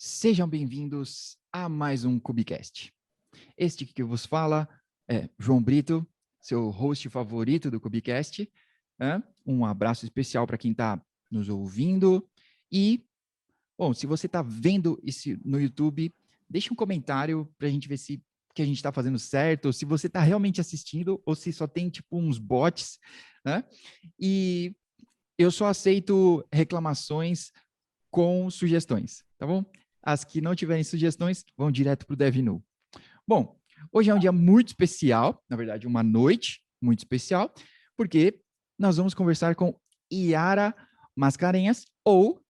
Sejam bem-vindos a mais um Cubicast. Este que vos fala é João Brito, seu host favorito do Cubicast. Um abraço especial para quem está nos ouvindo. E, bom, se você está vendo isso no YouTube, deixe um comentário para a gente ver se que a gente está fazendo certo, ou se você está realmente assistindo, ou se só tem tipo uns bots, né? E eu só aceito reclamações com sugestões, tá bom? As que não tiverem sugestões vão direto para o DevNu. Bom, hoje é um dia muito especial, na verdade, uma noite muito especial, porque nós vamos conversar com Yara Mascarenhas, ou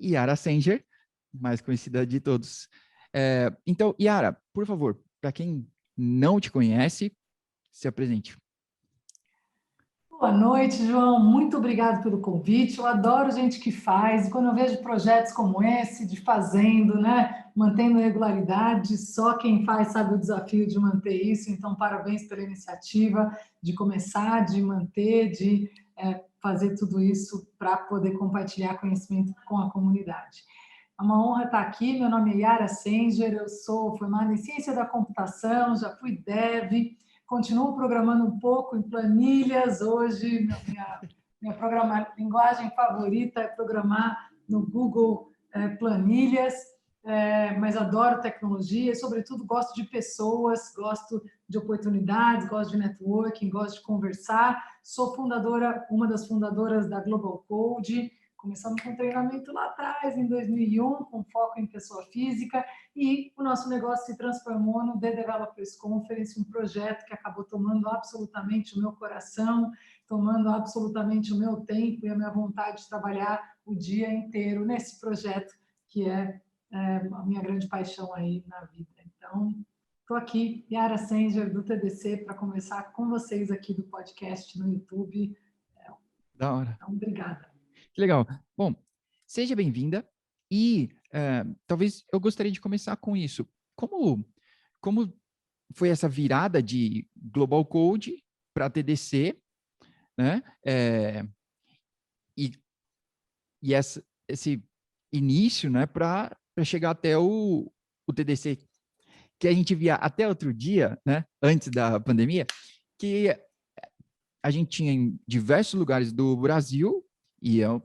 Yara Sanger, mais conhecida de todos. Então, Yara, por favor, para quem não te conhece, se apresente. Boa noite, João. Muito obrigado pelo convite. Eu adoro gente que faz. E quando eu vejo projetos como esse, de fazendo, né, mantendo regularidade, só quem faz sabe o desafio de manter isso. Então, parabéns pela iniciativa de começar, de manter, de fazer tudo isso para poder compartilhar conhecimento com a comunidade. É uma honra estar aqui. Meu nome é Yara Sanger, eu sou formada em Ciência da Computação, já fui dev, continuo programando um pouco em planilhas. Hoje, minha linguagem favorita é programar no Google Planilhas, mas adoro tecnologia e, sobretudo, gosto de pessoas, gosto de oportunidades, gosto de networking, gosto de conversar. Sou fundadora, uma das fundadoras da Global Code. Começamos com treinamento lá atrás, em 2001, com foco em pessoa física, e o nosso negócio se transformou no The Developers Conference, um projeto que acabou tomando absolutamente o meu coração, tomando absolutamente o meu tempo e a minha vontade de trabalhar o dia inteiro nesse projeto, que é a minha grande paixão aí na vida. Então, estou aqui, Yara Sanger, do TDC, para conversar com vocês aqui do podcast no YouTube. Da hora. Então, obrigada. Que legal. Bom, seja bem-vinda e talvez eu gostaria de começar com isso. Como foi essa virada de Global Code para TDC, né? E, esse início, né, para chegar até o TDC, que a gente via até outro dia, né, antes da pandemia, que a gente tinha em diversos lugares do Brasil, e eu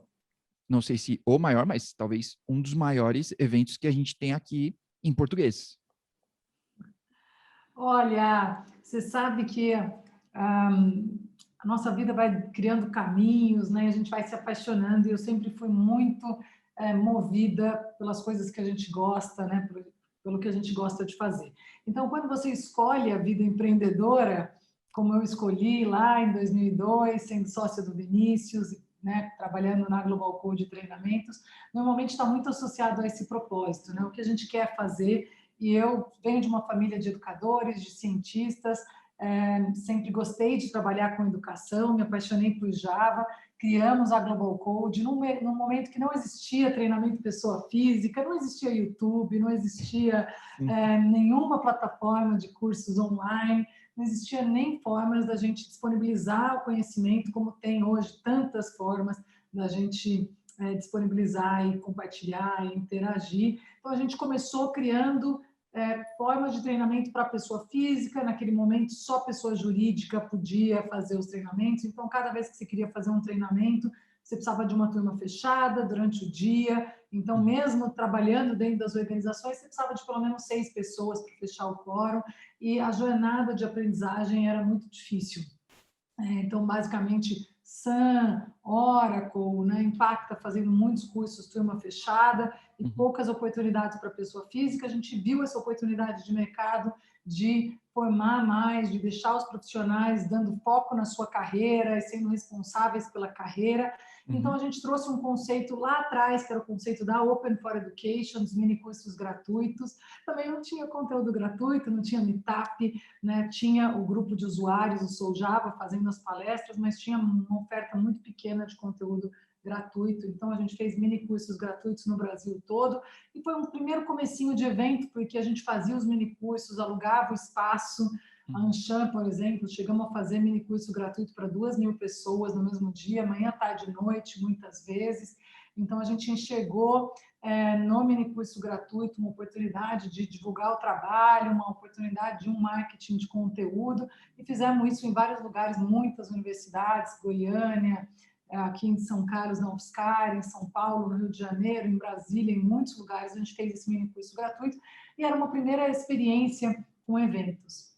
não sei se o maior, mas talvez um dos maiores eventos que a gente tem aqui em português. Olha, você sabe que a nossa vida vai criando caminhos, né? A gente vai se apaixonando, e eu sempre fui muito movida pelas coisas que a gente gosta, né? Pelo que a gente gosta de fazer. Então, quando você escolhe a vida empreendedora, como eu escolhi lá em 2002, sendo sócia do Vinícius, né? Trabalhando na Global Code Treinamentos, normalmente está muito associado a esse propósito, né? O que a gente quer fazer. E eu venho de uma família de educadores, de cientistas, sempre gostei de trabalhar com educação, me apaixonei por Java, criamos a Global Code num momento que não existia treinamento pessoa física, não existia YouTube, não existia nenhuma plataforma de cursos online, não existia nem formas da gente disponibilizar o conhecimento como tem hoje tantas formas da gente disponibilizar e compartilhar e interagir. Então, a gente começou criando formas de treinamento para pessoa física. Naquele momento, só pessoa jurídica podia fazer os treinamentos. Então, cada vez que você queria fazer um treinamento, você precisava de uma turma fechada durante o dia. Então, mesmo trabalhando dentro das organizações, você precisava de pelo menos 6 pessoas para fechar o quórum. E a jornada de aprendizagem era muito difícil. Então, basicamente, Sun, Oracle, né, Impacta fazendo muitos cursos, turma fechada, e poucas oportunidades para pessoa física. A gente viu essa oportunidade de mercado de formar mais, de deixar os profissionais dando foco na sua carreira e sendo responsáveis pela carreira. Então, a gente trouxe um conceito lá atrás, que era o conceito da Open for Education, dos mini cursos gratuitos. Também não tinha conteúdo gratuito, não tinha meetup, né? Tinha o grupo de usuários, o Sou Java, fazendo as palestras, mas tinha uma oferta muito pequena de conteúdo gratuito. Então, a gente fez mini cursos gratuitos no Brasil todo, e foi um primeiro comecinho de evento, porque a gente fazia os mini cursos, alugava o espaço. A Anshan, por exemplo, chegamos a fazer mini curso gratuito para 2.000 pessoas no mesmo dia, manhã, tarde e noite, muitas vezes. Então, a gente enxergou no mini curso gratuito uma oportunidade de divulgar o trabalho, uma oportunidade de um marketing de conteúdo, e fizemos isso em vários lugares, muitas universidades, Goiânia, aqui em São Carlos, na UFSCar, em São Paulo, no Rio de Janeiro, em Brasília, em muitos lugares a gente fez esse mini curso gratuito, e era uma primeira experiência com eventos.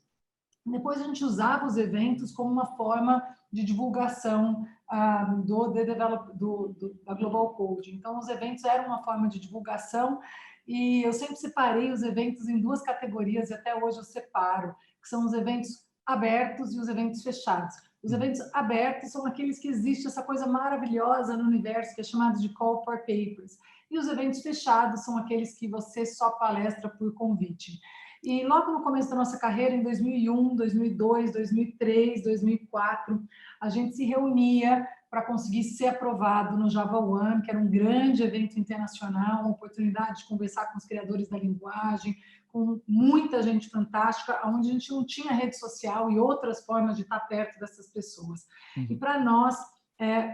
Depois a gente usava os eventos como uma forma de divulgação da Global Code. Então, os eventos eram uma forma de divulgação e eu sempre separei os eventos em duas categorias e até hoje eu separo, que são os eventos abertos e os eventos fechados. Os eventos abertos são aqueles que existe essa coisa maravilhosa no universo que é chamado de call for papers. E os eventos fechados são aqueles que você só palestra por convite. E logo no começo da nossa carreira, em 2001, 2002, 2003, 2004, a gente se reunia para conseguir ser aprovado no Java One, que era um grande evento internacional, uma oportunidade de conversar com os criadores da linguagem, com muita gente fantástica, onde a gente não tinha rede social e outras formas de estar perto dessas pessoas. E para nós,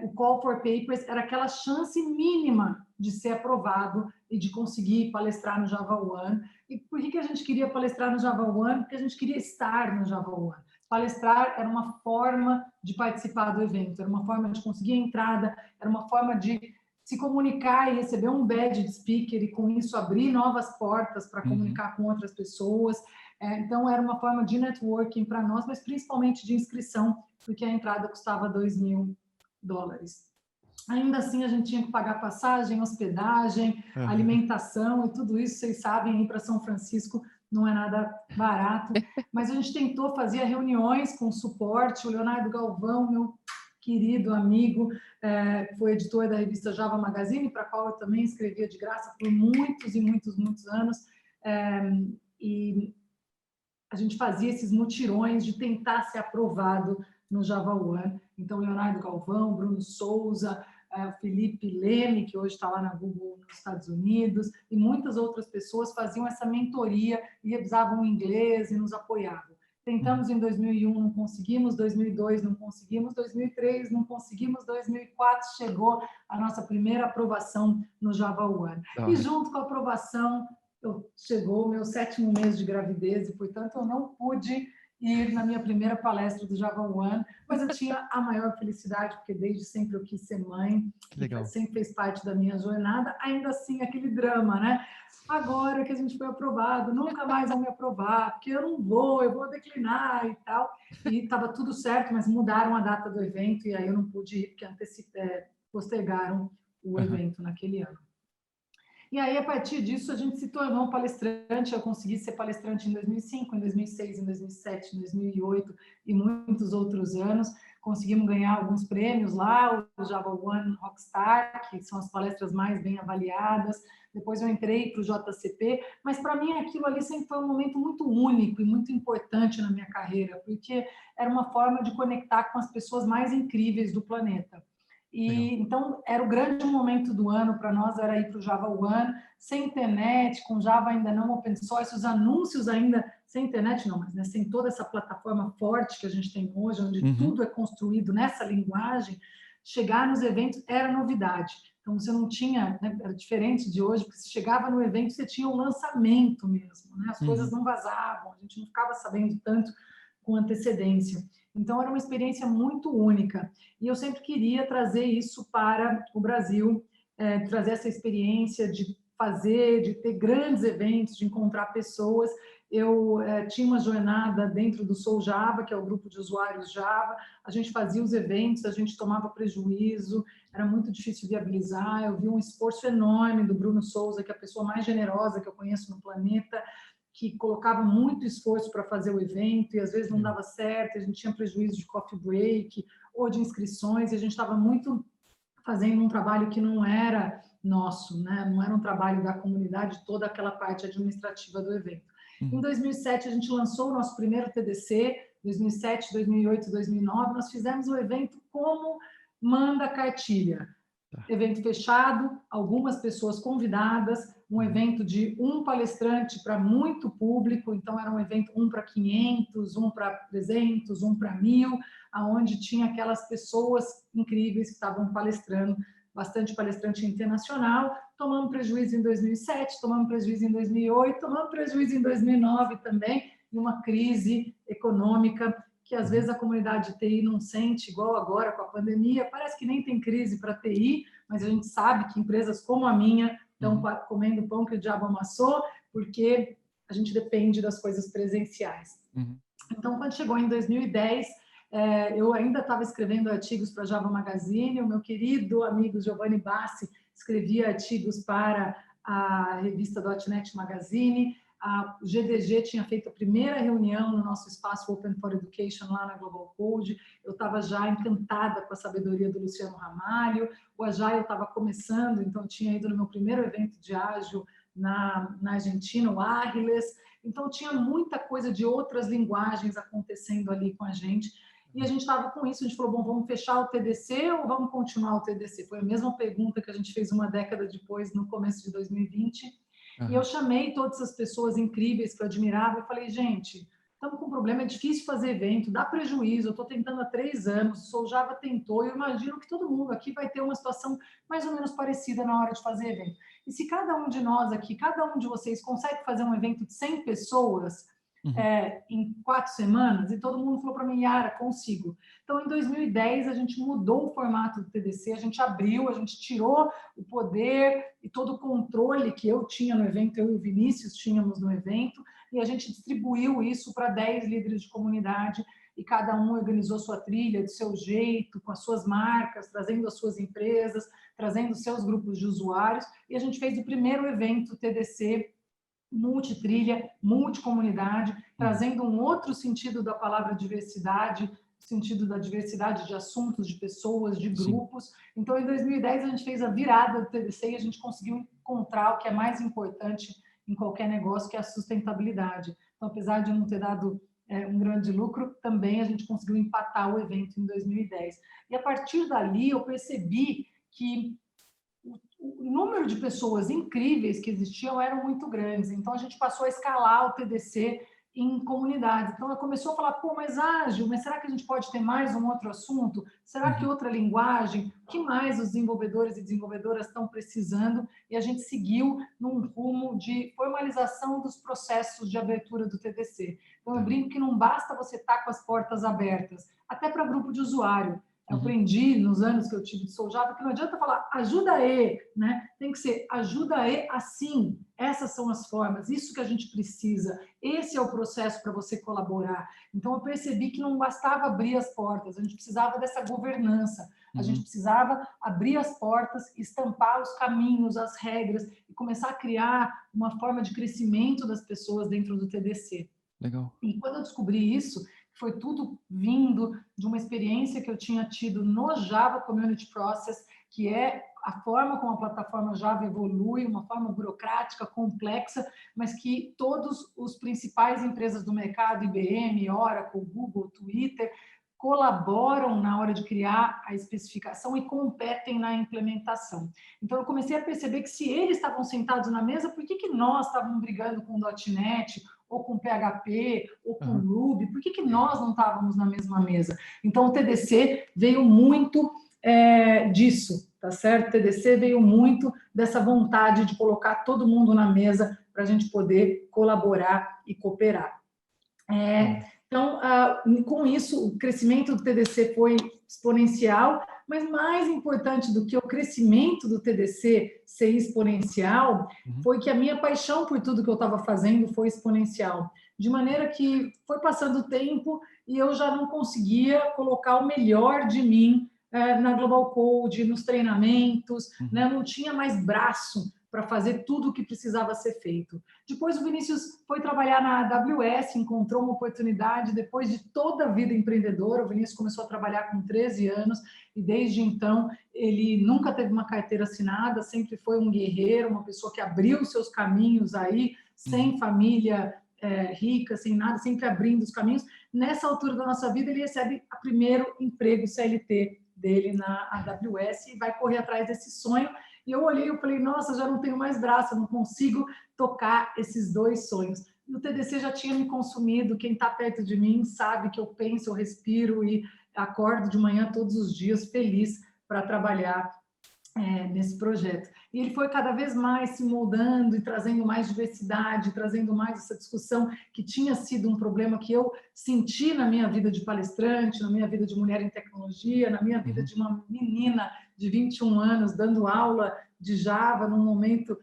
o Call for Papers era aquela chance mínima de ser aprovado e de conseguir palestrar no Java One. E por que a gente queria palestrar no Java One? Porque a gente queria estar no Java One. Palestrar era uma forma de participar do evento, era uma forma de conseguir a entrada, era uma forma de se comunicar e receber um badge de speaker e, com isso, abrir novas portas para comunicar com outras pessoas. Então, era uma forma de networking para nós, mas principalmente de inscrição, porque a entrada custava $2.000. Ainda assim, a gente tinha que pagar passagem, hospedagem, alimentação e tudo isso, vocês sabem, ir para São Francisco não é nada barato, mas a gente tentou fazer reuniões com suporte. O Leonardo Galvão, meu querido amigo, foi editor da revista Java Magazine, para a qual eu também escrevia de graça por muitos e muitos anos, e a gente fazia esses mutirões de tentar ser aprovado no Java One. Então, Leonardo Galvão, Bruno Souza, Felipe Leme, que hoje está lá na Google nos Estados Unidos, e muitas outras pessoas faziam essa mentoria e revisavam inglês e nos apoiavam. Tentamos em 2001, não conseguimos, 2002 não conseguimos, 2003 não conseguimos, 2004 chegou a nossa primeira aprovação no Java One. E junto com a aprovação, chegou o meu 7º mês de gravidez e, portanto, eu não pude ir na minha primeira palestra do Java One, mas eu tinha a maior felicidade, porque desde sempre eu quis ser mãe, sempre fez parte da minha jornada, ainda assim aquele drama, né? Agora que a gente foi aprovado, nunca mais vão me aprovar, porque eu vou declinar e tal, e estava tudo certo, mas mudaram a data do evento, e aí eu não pude ir, porque postergaram o evento naquele ano. E aí, a partir disso, a gente se tornou palestrante. Eu consegui ser palestrante em 2005, em 2006, em 2007, em 2008 e muitos outros anos. Conseguimos ganhar alguns prêmios lá, o Java One Rockstar, que são as palestras mais bem avaliadas. Depois eu entrei para o JCP, mas para mim aquilo ali sempre foi um momento muito único e muito importante na minha carreira, porque era uma forma de conectar com as pessoas mais incríveis do planeta. E então era o grande momento do ano para nós, era ir para o Java One, sem internet, com Java ainda não open source, os anúncios ainda sem internet não, mas né, sem toda essa plataforma forte que a gente tem hoje, onde tudo é construído nessa linguagem. Chegar nos eventos era novidade. Então você não tinha, né, era diferente de hoje, porque você chegava no evento, você tinha um lançamento mesmo, né? As coisas não vazavam, a gente não ficava sabendo tanto com antecedência. Então, era uma experiência muito única. E eu sempre queria trazer isso para o Brasil, trazer essa experiência de fazer, de ter grandes eventos, de encontrar pessoas. Eu tinha uma jornada dentro do Sou Java, que é o grupo de usuários Java. A gente fazia os eventos, a gente tomava prejuízo, era muito difícil viabilizar. Eu vi um esforço enorme do Bruno Souza, que é a pessoa mais generosa que eu conheço no planeta, que colocava muito esforço para fazer o evento e às vezes não dava certo, a gente tinha prejuízo de coffee break ou de inscrições, e a gente estava muito fazendo um trabalho que não era nosso, né? Não era um trabalho da comunidade, toda aquela parte administrativa do evento. Em 2007, a gente lançou o nosso primeiro TDC, 2007, 2008, 2009, nós fizemos o evento como manda a cartilha. Evento fechado, algumas pessoas convidadas, um evento de um palestrante para muito público, então era um evento um para 500, um para 300, um para 1.000, aonde tinha aquelas pessoas incríveis que estavam palestrando bastante palestrante internacional, tomamos prejuízo em 2007, tomamos prejuízo em 2008, tomamos prejuízo em 2009 também, e uma crise econômica que às vezes a comunidade de TI não sente, igual agora com a pandemia, parece que nem tem crise para TI, mas a gente sabe que empresas como a minha estão comendo pão que o diabo amassou, porque a gente depende das coisas presenciais. Então, quando chegou em 2010, eu ainda estava escrevendo artigos para a Java Magazine, o meu querido amigo Giovanni Bassi escrevia artigos para a revista .NET Magazine, a GDG tinha feito a primeira reunião no nosso espaço Open for Education lá na Global Code, eu estava já encantada com a sabedoria do Luciano Ramalho, o Agile estava começando, então eu tinha ido no meu primeiro evento de Ágil na Argentina, o Ágiles, então tinha muita coisa de outras linguagens acontecendo ali com a gente, e a gente estava com isso, a gente falou, bom, vamos fechar o TDC ou vamos continuar o TDC? Foi a mesma pergunta que a gente fez uma década depois, no começo de 2020, e eu chamei todas essas pessoas incríveis que eu admirava e falei, gente, estamos com um problema, é difícil fazer evento, dá prejuízo, eu estou tentando há 3 anos, o Soljava tentou, eu imagino que todo mundo aqui vai ter uma situação mais ou menos parecida na hora de fazer evento. E se cada um de nós aqui, cada um de vocês consegue fazer um evento de 100 pessoas em 4 semanas, e todo mundo falou para mim, Yara, consigo. Então, em 2010, a gente mudou o formato do TDC, a gente abriu, a gente tirou o poder e todo o controle que eu tinha no evento, eu e o Vinícius tínhamos no evento, e a gente distribuiu isso para 10 líderes de comunidade, e cada um organizou sua trilha do seu jeito, com as suas marcas, trazendo as suas empresas, trazendo seus grupos de usuários, e a gente fez o primeiro evento TDC multitrilha, multicomunidade, trazendo um outro sentido da palavra diversidade, sentido da diversidade de assuntos, de pessoas, de grupos. Sim. Então, em 2010, a gente fez a virada do TDC e a gente conseguiu encontrar o que é mais importante em qualquer negócio, que é a sustentabilidade. Então, apesar de não ter dado um grande lucro, também a gente conseguiu empatar o evento em 2010. E, a partir dali, eu percebi que o número de pessoas incríveis que existiam eram muito grandes. Então, a gente passou a escalar o TDC em comunidades. Então, começou a falar, pô, mas ágil, mas será que a gente pode ter mais um outro assunto? Será que outra linguagem? O que mais os desenvolvedores e desenvolvedoras estão precisando? E a gente seguiu num rumo de formalização dos processos de abertura do TDC. Então, eu brinco que não basta você estar com as portas abertas, até para grupo de usuário. Eu aprendi nos anos que eu tive de Soljava que não adianta falar ajuda E, né? Tem que ser ajuda E assim. Essas são as formas, isso que a gente precisa. Esse é o processo para você colaborar. Então, eu percebi que não bastava abrir as portas, a gente precisava dessa governança. A gente precisava abrir as portas, estampar os caminhos, as regras e começar a criar uma forma de crescimento das pessoas dentro do TDC. Legal. E quando eu descobri isso, foi tudo vindo de uma experiência que eu tinha tido no Java Community Process, que é a forma como a plataforma Java evolui, uma forma burocrática, complexa, mas que todos os principais empresas do mercado, IBM, Oracle, Google, Twitter, colaboram na hora de criar a especificação e competem na implementação. Então, eu comecei a perceber que se eles estavam sentados na mesa, por que nós estávamos brigando com o .NET, ou com PHP, ou com Ruby, por que nós não estávamos na mesma mesa? Então, o TDC veio muito disso, tá certo? O TDC veio muito dessa vontade de colocar todo mundo na mesa para a gente poder colaborar e cooperar. Então, com isso, o crescimento do TDC foi exponencial, mas mais importante do que o crescimento do TDC ser exponencial, foi que a minha paixão por tudo que eu estava fazendo foi exponencial. De maneira que foi passando o tempo e eu já não conseguia colocar o melhor de mim na Global Code, nos treinamentos, né? Eu não tinha mais braço para fazer tudo o que precisava ser feito. Depois o Vinícius foi trabalhar na AWS, encontrou uma oportunidade, depois de toda a vida empreendedora, o Vinícius começou a trabalhar com 13 anos, e desde então ele nunca teve uma carteira assinada, sempre foi um guerreiro, uma pessoa que abriu os seus caminhos aí, sem família rica, sem nada, sempre abrindo os caminhos. Nessa altura da nossa vida, ele recebe o primeiro emprego CLT dele na AWS e vai correr atrás desse sonho. E eu olhei e falei, nossa, já não tenho mais braço, eu não consigo tocar esses 2 sonhos. E o TDC já tinha me consumido, quem está perto de mim sabe que eu penso, eu respiro e acordo de manhã todos os dias feliz para trabalhar nesse projeto. E ele foi cada vez mais se moldando e trazendo mais diversidade, trazendo mais essa discussão que tinha sido um problema que eu senti na minha vida de palestrante, na minha vida de mulher em tecnologia, na minha vida Uhum. de uma menina de 21 anos dando aula de Java num momento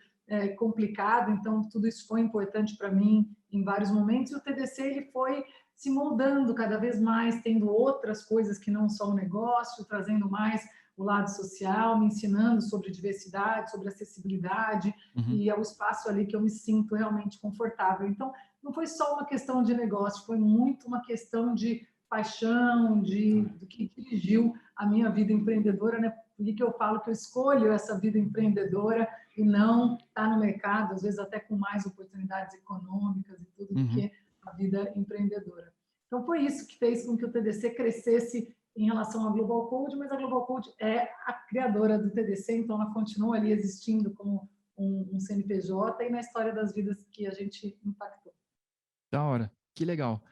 complicado. Então, tudo isso foi importante para mim em vários momentos. E o TDC ele foi se moldando cada vez mais, tendo outras coisas que não só o negócio, trazendo mais o lado social, me ensinando sobre diversidade, sobre acessibilidade, Uhum. e é o espaço ali que eu me sinto realmente confortável. Então, não foi só uma questão de negócio, foi muito uma questão de paixão, do que dirigiu a minha vida empreendedora, né? Por que eu falo que eu escolho essa vida empreendedora e não estar no mercado, às vezes até com mais oportunidades econômicas e tudo, do Uhum. que a vida empreendedora. Então, foi isso que fez com que o TDC crescesse em relação à Global Code, mas a Global Code é a criadora do TDC, então ela continua ali existindo como um CNPJ e na história das vidas que a gente impactou. Da hora, que legal.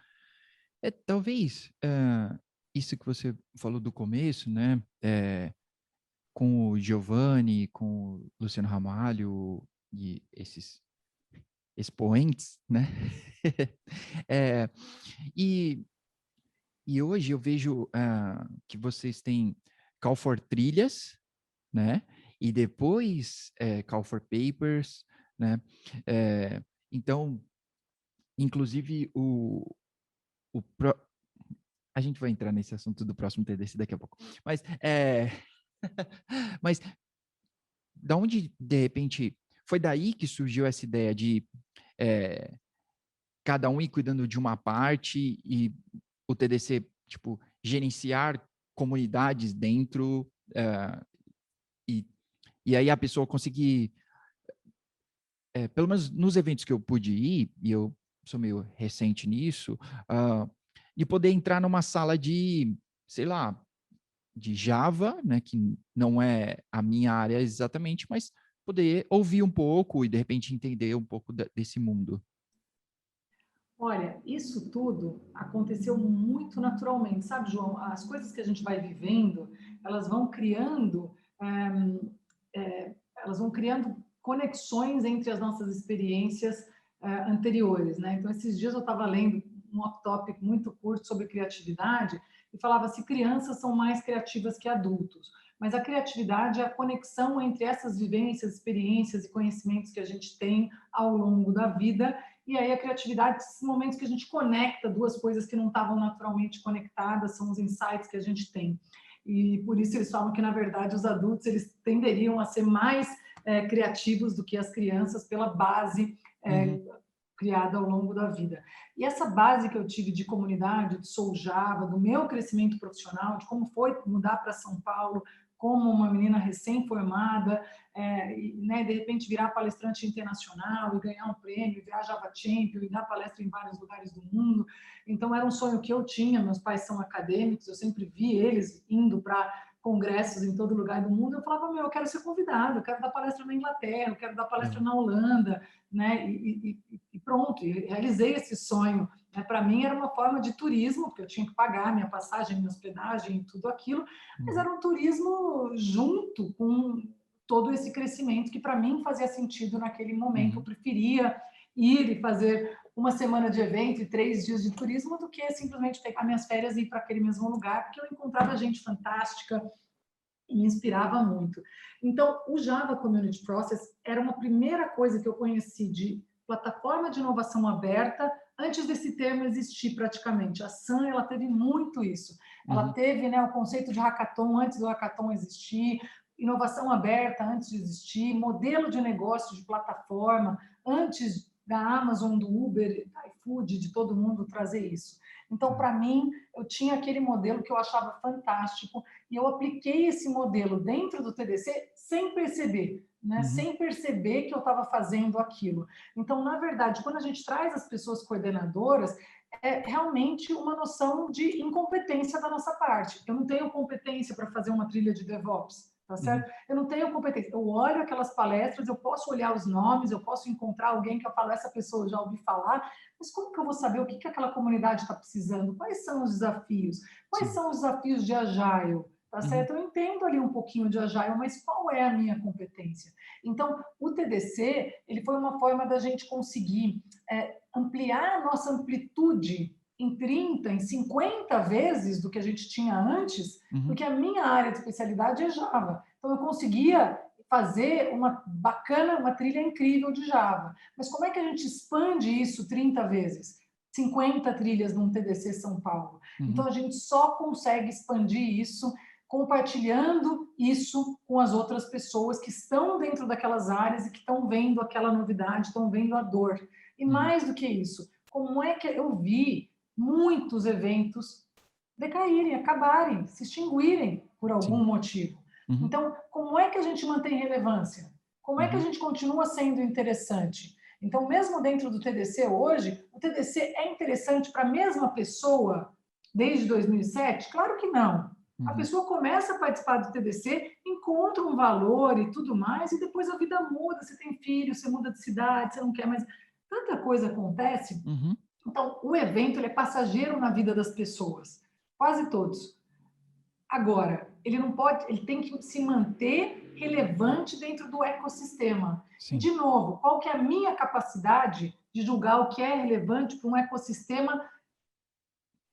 Talvez isso que você falou do começo, né? Com o Giovanni, com o Luciano Ramalho e esses expoentes, né? É, e, e hoje eu vejo que vocês têm Call for Trilhas, né? E depois Call for Papers, né? Então, inclusive a gente vai entrar nesse assunto do próximo TDC daqui a pouco. Mas, mas da onde, de repente, foi daí que surgiu essa ideia de cada um ir cuidando de uma parte e o TDC, tipo, gerenciar comunidades dentro e, e aí a pessoa conseguir, pelo menos nos eventos que eu pude ir, e eu sou meio recente nisso, de poder entrar numa sala de, sei lá, de Java, né, que não é a minha área exatamente, mas poder ouvir um pouco e de repente entender um pouco desse mundo. Olha, isso tudo aconteceu muito naturalmente, sabe, João? As coisas que a gente vai vivendo, elas vão criando, elas vão criando conexões entre as nossas experiências anteriores, né? Então, esses dias eu estava lendo um off-topic muito curto sobre criatividade e falava se crianças são mais criativas que adultos. Mas a criatividade é a conexão entre essas vivências, experiências e conhecimentos que a gente tem ao longo da vida. E aí a criatividade, esses momentos que a gente conecta duas coisas que não estavam naturalmente conectadas, são os insights que a gente tem. E por isso eles falam que, na verdade, os adultos eles tenderiam a ser mais criativos do que as crianças pela base Uhum. criada ao longo da vida. E essa base que eu tive de comunidade, de Soul Java, do meu crescimento profissional, de como foi mudar para São Paulo como uma menina recém-formada, né, de repente virar palestrante internacional e ganhar um prêmio, virar Java Champion e dar palestra em vários lugares do mundo. Então, era um sonho que eu tinha, meus pais são acadêmicos, eu sempre vi eles indo para congressos em todo lugar do mundo, eu falava, eu quero ser convidado, eu quero dar palestra na Inglaterra, eu quero dar palestra Uhum. na Holanda, né? E pronto, e realizei esse sonho. Né? Para mim era uma forma de turismo, porque eu tinha que pagar minha passagem, minha hospedagem, tudo aquilo, mas Uhum. era um turismo junto com todo esse crescimento que para mim fazia sentido naquele momento. Eu Uhum. preferia ir e fazer uma semana de evento e 3 dias de turismo do que simplesmente pegar minhas férias e ir para aquele mesmo lugar, porque eu encontrava gente fantástica, e me inspirava muito. Então, o Java Community Process era uma primeira coisa que eu conheci de plataforma de inovação aberta antes desse termo existir praticamente. A Sun, ela teve muito isso. Ela Uhum. teve, né, o conceito de hackathon antes do hackathon existir, inovação aberta antes de existir, modelo de negócio de plataforma antes da Amazon, do Uber, da iFood, de todo mundo trazer isso. Então, para mim, eu tinha aquele modelo que eu achava fantástico e eu apliquei esse modelo dentro do TDC sem perceber, né? Uhum. Sem perceber que eu estava fazendo aquilo. Então, na verdade, quando a gente traz as pessoas coordenadoras, é realmente uma noção de incompetência da nossa parte. Eu não tenho competência para fazer uma trilha de DevOps, tá Uhum. certo? Eu não tenho competência. Eu olho aquelas palestras, eu posso olhar os nomes, eu posso encontrar alguém que eu falo, essa pessoa eu já ouvi falar, mas como que eu vou saber o que aquela comunidade está precisando? Quais são os desafios? Quais Sim. são os desafios de Agile? tá certo? Eu entendo ali um pouquinho de Agile, mas qual é a minha competência? Então, o TDC, ele foi uma forma da gente conseguir ampliar a nossa amplitude em 30, em 50 vezes do que a gente tinha antes, porque a minha área de especialidade é Java. Então, eu conseguia fazer uma bacana, uma trilha incrível de Java. Mas como é que a gente expande isso 30 vezes? 50 trilhas num TDC São Paulo. Então, a gente só consegue expandir isso compartilhando isso com as outras pessoas que estão dentro daquelas áreas e que estão vendo aquela novidade, estão vendo a dor. E mais do que isso, como é que eu vi muitos eventos decaírem, acabarem, se extinguirem por algum motivo. Então, como é que a gente mantém relevância? Como é que a gente continua sendo interessante? Então, mesmo dentro do TDC hoje, o TDC é interessante para a mesma pessoa desde 2007? Claro que não. A pessoa começa a participar do TDC, encontra um valor e tudo mais, e depois a vida muda. Você tem filho, você muda de cidade, você não quer mais. Tanta coisa acontece. Então, o evento ele é passageiro na vida das pessoas, quase todos. Agora, ele não pode, ele tem que se manter relevante dentro do ecossistema. Sim. E, de novo, qual que é a minha capacidade de julgar o que é relevante para um ecossistema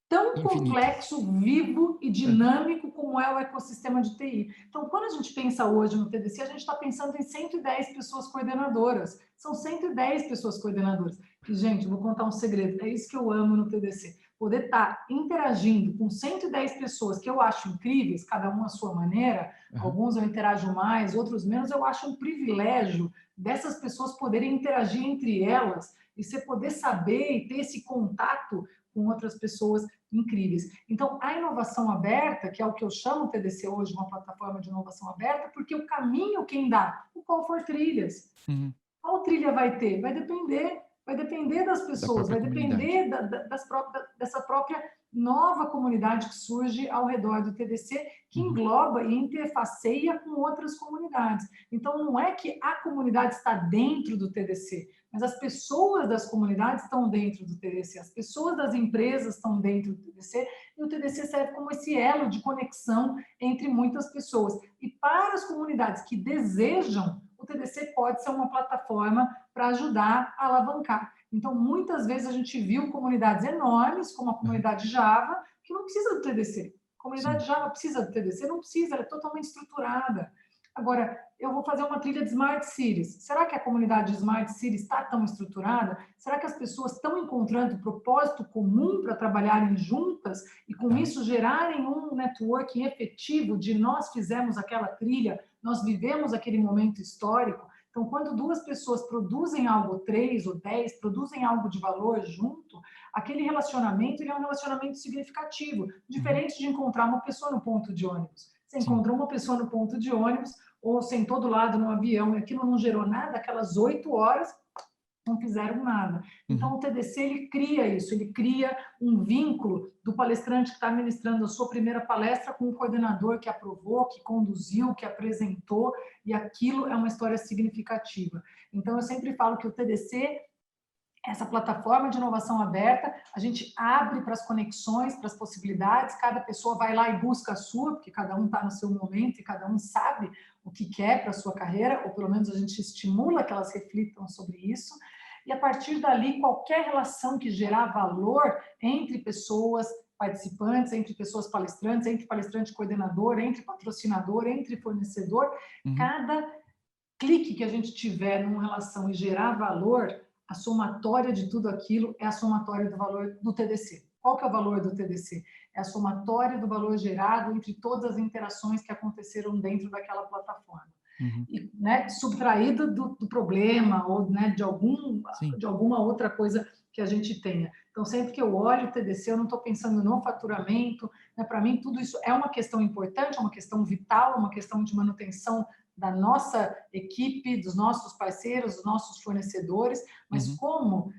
tão Infinito. complexo, vivo e dinâmico como é o ecossistema de TI. Então, quando a gente pensa hoje no TDC, a gente está pensando em 110 pessoas coordenadoras. São 110 pessoas coordenadoras. E, gente, vou contar um segredo. É isso que eu amo no TDC. Poder estar interagindo com 110 pessoas que eu acho incríveis, cada um à sua maneira. Alguns eu interajo mais, outros menos. Eu acho um privilégio dessas pessoas poderem interagir entre elas e você poder saber e ter esse contato com outras pessoas incríveis. Então, a inovação aberta, que é o que eu chamo o TDC hoje, uma plataforma de inovação aberta, porque o caminho quem dá? O Qual for Trilhas. Qual trilha vai ter? Vai depender das pessoas, vai depender dessa própria nova comunidade que surge ao redor do TDC, que engloba e interfaceia com outras comunidades. Então, não é que a comunidade está dentro do TDC, mas as pessoas das comunidades estão dentro do TDC, as pessoas das empresas estão dentro do TDC, e o TDC serve como esse elo de conexão entre muitas pessoas. E para as comunidades que desejam, o TDC pode ser uma plataforma para ajudar a alavancar. Então, muitas vezes a gente viu comunidades enormes, como a comunidade Java, que não precisa do TDC. A comunidade Java precisa do TDC? Não precisa, ela é totalmente estruturada. Agora, eu vou fazer uma trilha de Smart Cities. Será que a comunidade de Smart Cities está tão estruturada? Será que as pessoas estão encontrando um propósito comum para trabalharem juntas e, com isso, gerarem um networking efetivo de nós fizemos aquela trilha, nós vivemos aquele momento histórico? Então, quando duas pessoas produzem algo, 3 ou 10, produzem algo de valor junto, aquele relacionamento ele é um relacionamento significativo, diferente de encontrar uma pessoa no ponto de ônibus. Você encontrou uma pessoa no ponto de ônibus, ou sentou do lado no avião, e aquilo não gerou nada, aquelas 8 horas não fizeram nada. Então, o TDC, ele cria isso, ele cria um vínculo do palestrante que está ministrando a sua primeira palestra com o coordenador que aprovou, que conduziu, que apresentou, e aquilo é uma história significativa. Então, eu sempre falo que o TDC, essa plataforma de inovação aberta, a gente abre para as conexões, para as possibilidades, cada pessoa vai lá e busca a sua, porque cada um está no seu momento e cada um sabe o que quer para a sua carreira, ou pelo menos a gente estimula que elas reflitam sobre isso, e a partir dali, qualquer relação que gerar valor entre pessoas participantes, entre pessoas palestrantes, entre palestrante e coordenador, entre patrocinador, entre fornecedor, cada clique que a gente tiver numa relação e gerar valor, a somatória de tudo aquilo é a somatória do valor do TDC. Qual que é o valor do TDC? É a somatória do valor gerado entre todas as interações que aconteceram dentro daquela plataforma. E, né, subtraído do problema ou, né, de alguma outra coisa que a gente tenha. Então, sempre que eu olho o TDC, eu não estou pensando no faturamento, né? Para mim, tudo isso é uma questão importante, é uma questão vital, é uma questão de manutenção da nossa equipe, dos nossos parceiros, dos nossos fornecedores, mas como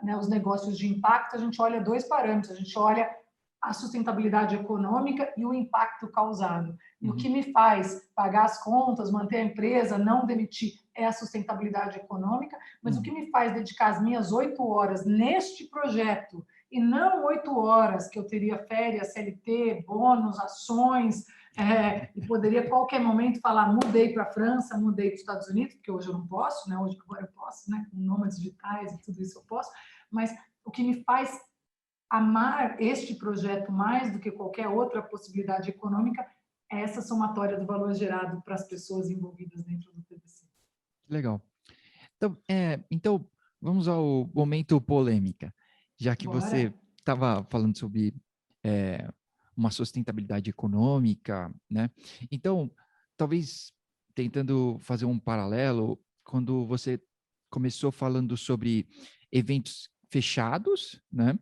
né, os negócios de impacto, a gente olha 2 parâmetros, a gente olha a sustentabilidade econômica e o impacto causado. E o que me faz pagar as contas, manter a empresa, não demitir, é a sustentabilidade econômica, mas o que me faz dedicar as minhas 8 horas neste projeto, e não 8 horas que eu teria férias, CLT, bônus, ações, E poderia a qualquer momento falar, mudei para a França, mudei para os Estados Unidos, porque hoje eu não posso, né? Hoje agora eu posso, né? Com nômades digitais e tudo isso eu posso, mas o que me faz amar este projeto mais do que qualquer outra possibilidade econômica é essa somatória do valor gerado para as pessoas envolvidas dentro do TDC. Legal. Então, vamos ao momento polêmica. Já que Bora. você estava falando sobre uma sustentabilidade econômica, né? Então, talvez tentando fazer um paralelo, quando você começou falando sobre eventos fechados, né?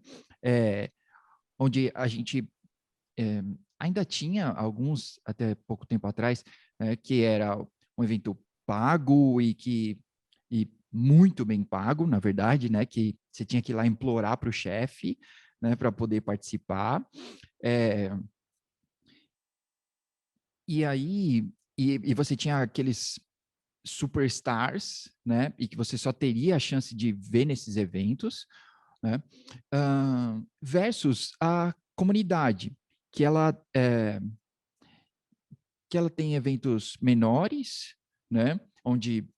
Onde a gente ainda tinha alguns, até pouco tempo atrás, que era um evento pago e muito bem pago, na verdade, né? Que você tinha que ir lá implorar para o chefe, né? Para poder participar. E aí, e você tinha aqueles superstars, né? E que você só teria a chance de ver nesses eventos, né? Versus a comunidade, que ela tem eventos menores, né? Onde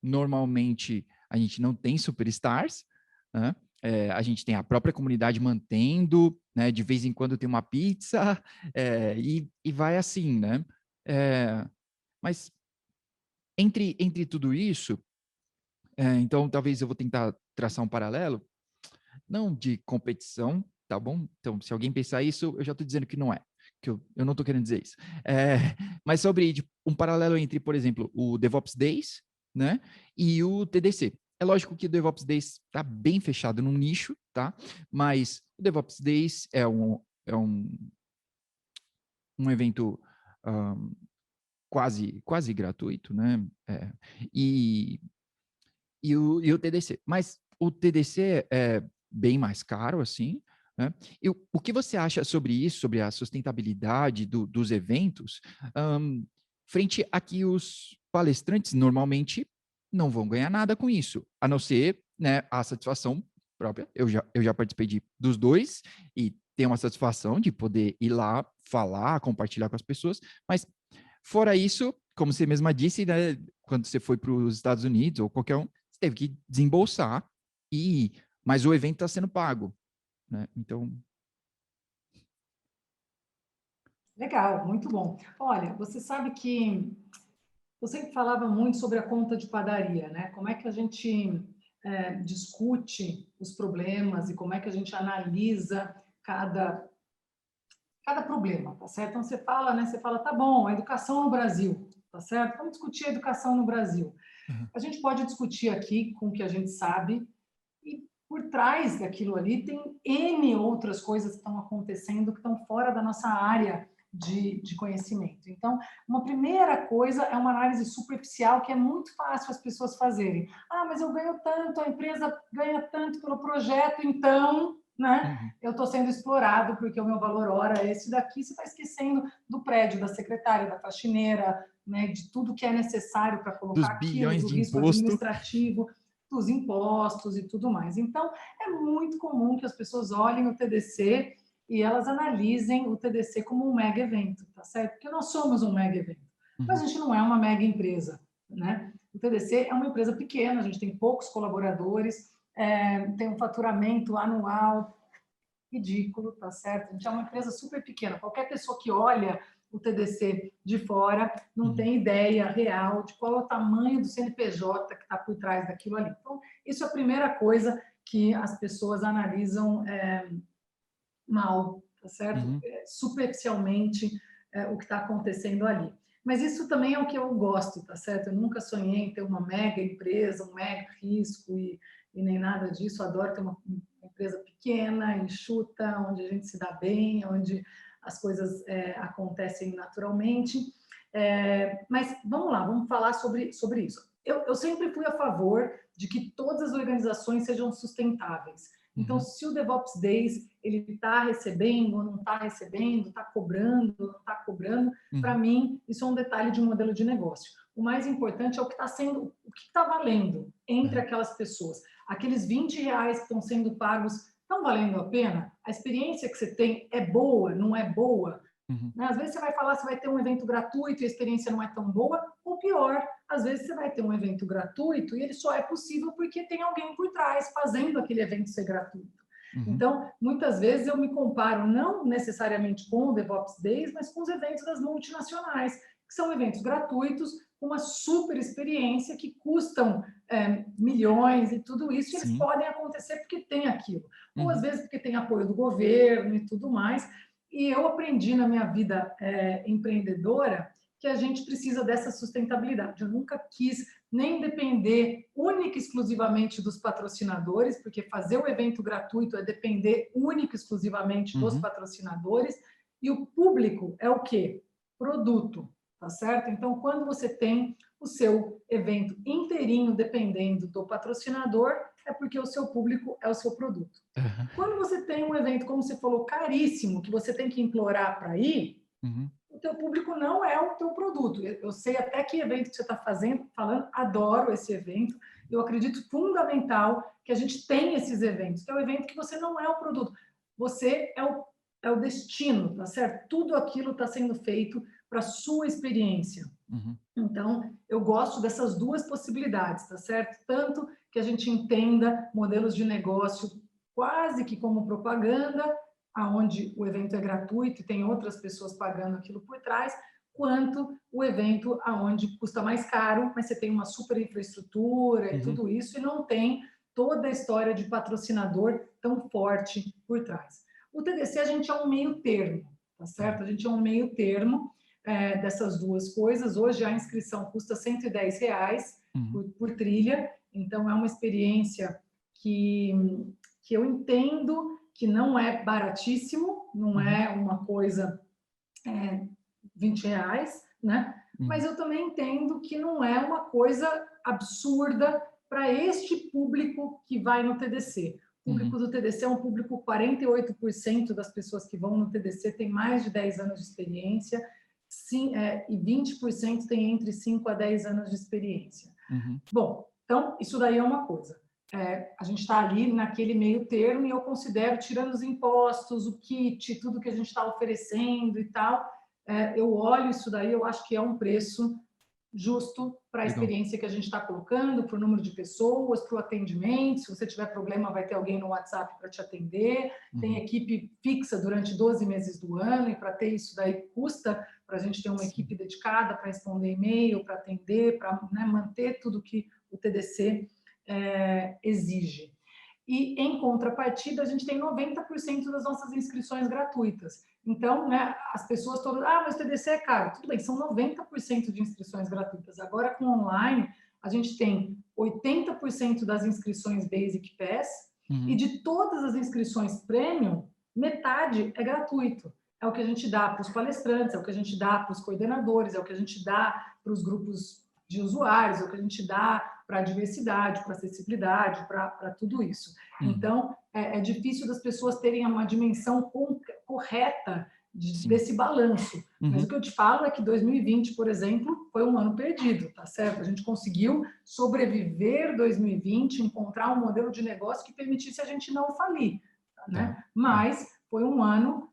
normalmente a gente não tem superstars, né? A gente tem a própria comunidade mantendo, né? De vez em quando tem uma pizza, e vai assim, né? Mas entre tudo isso, então talvez eu vou tentar traçar um paralelo, não de competição, tá bom? Então, se alguém pensar isso, eu já estou dizendo que não é, que eu não estou querendo dizer isso. Mas sobre um paralelo entre, por exemplo, o DevOps Days, né, e o TDC. É lógico que o DevOps Days está bem fechado num nicho, tá? Mas o DevOps Days é um evento quase gratuito, né? E o TDC. Mas o TDC é bem mais caro, assim, né? E o que você acha sobre isso, sobre a sustentabilidade dos eventos, frente a que os palestrantes normalmente não vão ganhar nada com isso, a não ser, né, a satisfação própria. Eu já participei dos dois e tenho uma satisfação de poder ir lá, falar, compartilhar com as pessoas, mas fora isso, como você mesma disse, né, quando você foi para os Estados Unidos ou qualquer um, você teve que desembolsar, mas o evento está sendo pago, né? Então... Legal, muito bom. Olha, você sabe que eu sempre falava muito sobre a conta de padaria, né? Como é que a gente discute os problemas e como é que a gente analisa cada problema, tá certo? Então você fala, né? Você fala, tá bom, a educação no Brasil, tá certo? Vamos discutir a educação no Brasil. Uhum. A gente pode discutir aqui com o que a gente sabe e por trás daquilo ali tem N outras coisas que estão acontecendo que estão fora da nossa área de conhecimento. Então, uma primeira coisa é uma análise superficial que é muito fácil as pessoas fazerem. Ah, mas eu ganho tanto, a empresa ganha tanto pelo projeto, então, né? Uhum. Eu estou sendo explorado porque o meu valor hora é esse daqui. Você está esquecendo do prédio, da secretária, da faxineira, né? De tudo que é necessário para Dos colocar aquilo, bilhões do de risco imposto. administrativo, dos impostos e tudo mais. Então, é muito comum que as pessoas olhem o TDC e elas analisem o TDC como um mega evento, tá certo? Porque nós somos um mega evento, mas Uhum. a gente não é uma mega empresa, né? O TDC é uma empresa pequena, a gente tem poucos colaboradores, tem um faturamento anual ridículo, tá certo? A gente é uma empresa super pequena. Qualquer pessoa que olha o TDC de fora não Uhum. tem ideia real de qual é o tamanho do CNPJ que está por trás daquilo ali. Então, isso é a primeira coisa que as pessoas analisam mal, tá certo? Uhum. Superficialmente o que está acontecendo ali. Mas isso também é o que eu gosto, tá certo? Eu nunca sonhei em ter uma mega empresa, um mega risco e nem nada disso. Eu adoro ter uma empresa pequena, enxuta, onde a gente se dá bem, onde as coisas acontecem naturalmente. Mas vamos lá, vamos falar sobre isso. Eu sempre fui a favor de que todas as organizações sejam sustentáveis. Então, Uhum. se o DevOps Days ele está recebendo ou não está recebendo, está cobrando ou não está cobrando, para Uhum. mim isso é um detalhe de um modelo de negócio. O mais importante é o que está sendo, o que está valendo entre Uhum. aquelas pessoas. Aqueles R$ 20 que estão sendo pagos estão valendo a pena? A experiência que você tem é boa, não é boa? Uhum. Às vezes você vai falar, você vai ter um evento gratuito e a experiência não é tão boa, ou pior, às vezes você vai ter um evento gratuito e ele só é possível porque tem alguém por trás fazendo aquele evento ser gratuito. Uhum. Então, muitas vezes eu me comparo não necessariamente com o DevOps Days, mas com os eventos das multinacionais, que são eventos gratuitos, com uma super experiência que custam milhões e tudo isso, e eles Sim. podem acontecer porque tem aquilo. Ou às Uhum. vezes porque tem apoio do governo e tudo mais. E eu aprendi na minha vida empreendedora que a gente precisa dessa sustentabilidade. Eu nunca quis nem depender única e exclusivamente dos patrocinadores, porque fazer o evento gratuito é depender única e exclusivamente dos Uhum. patrocinadores, e o público é o quê? Produto, tá certo? Então, quando você tem o seu evento inteirinho dependendo do patrocinador, é porque o seu público é o seu produto. Uhum. Quando você tem um evento, como você falou, caríssimo, que você tem que implorar para ir, Uhum. o teu público não é o teu produto. Eu sei até que evento que você está falando, adoro esse evento. Eu acredito fundamental que a gente tenha esses eventos, que é o evento que você não é o produto. Você é o destino, tá certo? Tudo aquilo está sendo feito para a sua experiência. Uhum. Então, eu gosto dessas duas possibilidades, tá certo? Tanto que a gente entenda modelos de negócio quase que como propaganda, aonde o evento é gratuito e tem outras pessoas pagando aquilo por trás, quanto o evento aonde custa mais caro, mas você tem uma super infraestrutura e Uhum. tudo isso, e não tem toda a história de patrocinador tão forte por trás. O TDC, a gente é um meio termo, tá certo? A gente é um meio termo dessas duas coisas. Hoje a inscrição custa R$ 110 Uhum. por trilha, então é uma experiência que eu entendo que não é baratíssimo, não Uhum. é uma coisa R$ 20, né? Uhum. Mas eu também entendo que não é uma coisa absurda para este público que vai no TDC. O Uhum. público do TDC é um público, 48% das pessoas que vão no TDC tem mais de 10 anos de experiência, sim, e 20% tem entre 5 a 10 anos de experiência. Uhum. Bom, então, isso daí é uma coisa. A gente está ali naquele meio termo e eu considero, tirando os impostos, o kit, tudo que a gente está oferecendo e tal, eu olho isso daí, eu acho que é um preço justo para a Legal. experiência que a gente está colocando, para o número de pessoas, para o atendimento. Se você tiver problema, vai ter alguém no WhatsApp para te atender. Tem Uhum. equipe fixa durante 12 meses do ano, e para ter isso daí custa para a gente ter uma equipe dedicada para responder e-mail, para atender, para, né, manter tudo que o TDC exige. E, em contrapartida, a gente tem 90% das nossas inscrições gratuitas. Então, né, as pessoas todas, mas o TDC é caro. Tudo bem, são 90% de inscrições gratuitas. Agora, com online, a gente tem 80% das inscrições Basic Pass, e Uhum. de todas as inscrições Premium, metade é gratuito. É o que a gente dá para os palestrantes, é o que a gente dá para os coordenadores, é o que a gente dá para os grupos de usuários, é o que a gente dá para a diversidade, para a acessibilidade, para tudo isso. Uhum. Então, é difícil das pessoas terem uma dimensão correta Sim. desse balanço. Mas o Uhum. que eu te falo é que 2020, por exemplo, foi um ano perdido, tá certo? A gente conseguiu sobreviver 2020, encontrar um modelo de negócio que permitisse a gente não falir, Tá. né? Mas foi um ano,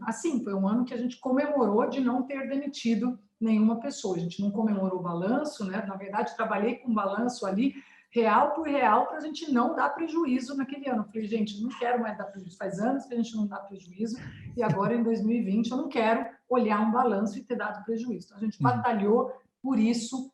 assim, foi um ano que a gente comemorou de não ter demitido nenhuma pessoa. A gente não comemorou o balanço, né? Na verdade, trabalhei com balanço ali, real por real, para a gente não dar prejuízo naquele ano. Eu falei, gente, não quero mais dar prejuízo. Faz anos que a gente não dá prejuízo, e agora, em 2020, eu não quero olhar um balanço e ter dado prejuízo. Então, a gente Uhum. batalhou por isso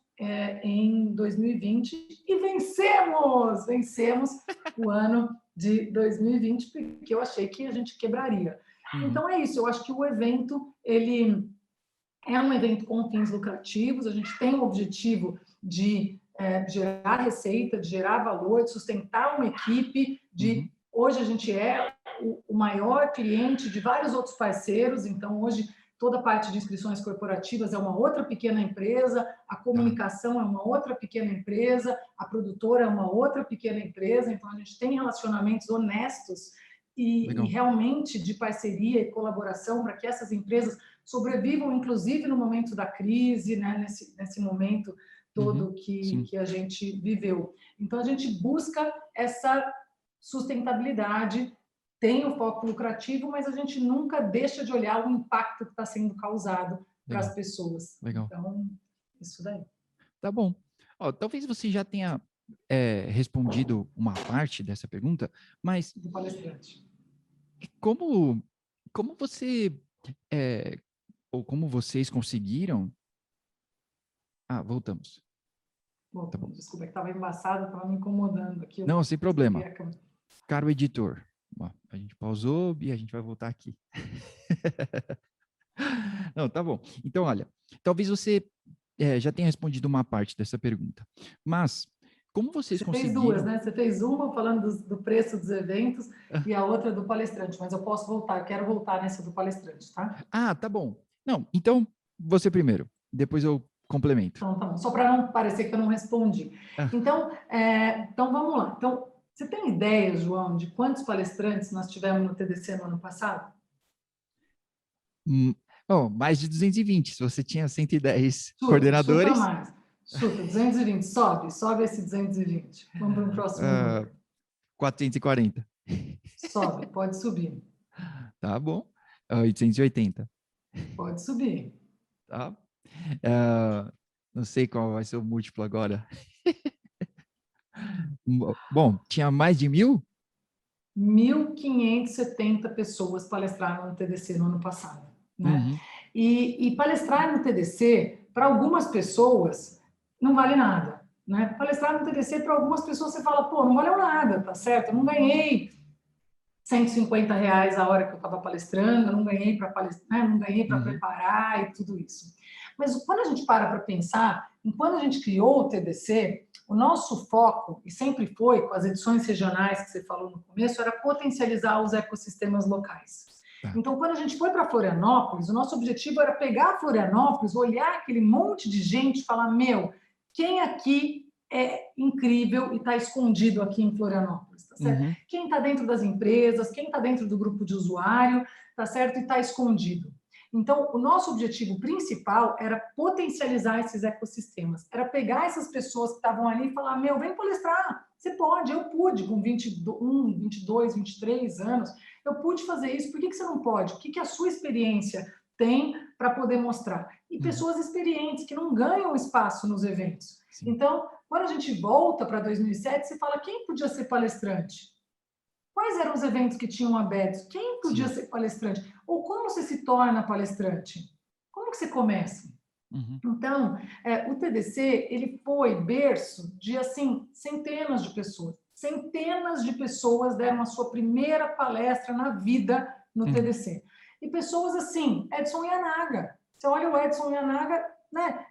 em 2020 e vencemos! Vencemos o ano de 2020, porque eu achei que a gente quebraria. Uhum. Então, é isso. Eu acho que o evento, ele é um evento com fins lucrativos, a gente tem o objetivo de gerar receita, de gerar valor, de sustentar uma equipe, Uhum. hoje a gente é o maior cliente de vários outros parceiros, então hoje toda a parte de inscrições corporativas é uma outra pequena empresa, a Tá. comunicação é uma outra pequena empresa, a produtora é uma outra pequena empresa, então a gente tem relacionamentos honestos e Legal. realmente de parceria e colaboração para que essas empresas sobrevivam, inclusive no momento da crise, né, nesse momento Uhum. todo Sim. que a gente viveu. Então, a gente busca essa sustentabilidade, tem o foco lucrativo, mas a gente nunca deixa de olhar o impacto que está sendo causado para as pessoas. Legal. Então, isso daí. Tá bom. Ó, talvez você já tenha respondido uma parte dessa pergunta, mas Do palestrante. como você, ou como vocês conseguiram... Ah, voltamos. Bom, Tá bom. desculpa, que estava embaçado, estava me incomodando aqui. Não, sem problema. Caro editor, ó, a gente pausou e a gente vai voltar aqui. Não, tá bom. Então, olha, talvez você já tenha respondido uma parte dessa pergunta, mas como vocês Você conseguiram... fez duas, né? Você fez uma falando do preço dos eventos e a outra do palestrante, mas eu posso voltar, eu quero voltar nessa do palestrante, tá? Ah, tá bom. Não, então você primeiro, depois eu complemento. Então, tá bom. Só para não parecer que eu não respondi. Então, então, vamos lá. Então, você tem ideia, João, de quantos palestrantes nós tivemos no TDC no ano passado? Mais de 220, se você tinha 110 Chuta coordenadores. mais. Chuta, 220. Sobe esse 220. Vamos para o próximo número. 440. Sobe, pode subir. Tá bom. 880. Pode subir. Tá. Não sei qual vai ser o múltiplo agora. Bom, tinha mais de 1.000? 1.570 pessoas palestraram no TDC no ano passado. Né? Uhum. E palestrar no TDC, para algumas pessoas, não vale nada. Né? Palestrar no TDC, para algumas pessoas, você fala, pô, não valeu nada, tá certo? Eu não ganhei R$150 a hora que eu estava palestrando, eu não ganhei para palestrar, né? Não ganhei para preparar e tudo isso. Mas quando a gente para pensar, quando a gente criou o TDC, o nosso foco, e sempre foi, com as edições regionais que você falou no começo, era potencializar os ecossistemas locais. Então, quando a gente foi para Florianópolis, o nosso objetivo era pegar Florianópolis, olhar aquele monte de gente e falar, meu, quem aqui é incrível e está escondido aqui em Florianópolis, tá certo? Quem está dentro das empresas, quem está dentro do grupo de usuário, tá certo? E está escondido. Então, o nosso objetivo principal era potencializar esses ecossistemas, era pegar essas pessoas que estavam ali e falar, meu, vem palestrar, você pode, eu pude, com 21, 22, 23 anos, eu pude fazer isso, por que você não pode? O que a sua experiência tem para poder mostrar? E pessoas experientes, que não ganham espaço nos eventos. Sim. Então, quando a gente volta para 2007, você fala, quem podia ser palestrante? Quais eram os eventos que tinham abertos? Quem podia ser palestrante? Ou como você se torna palestrante? Como que você começa? Então, o TDC, ele foi berço de, assim, centenas de pessoas. Centenas de pessoas deram a sua primeira palestra na vida no TDC. E pessoas assim, Edson Yanaga. Você olha o Edson Yanaga, né?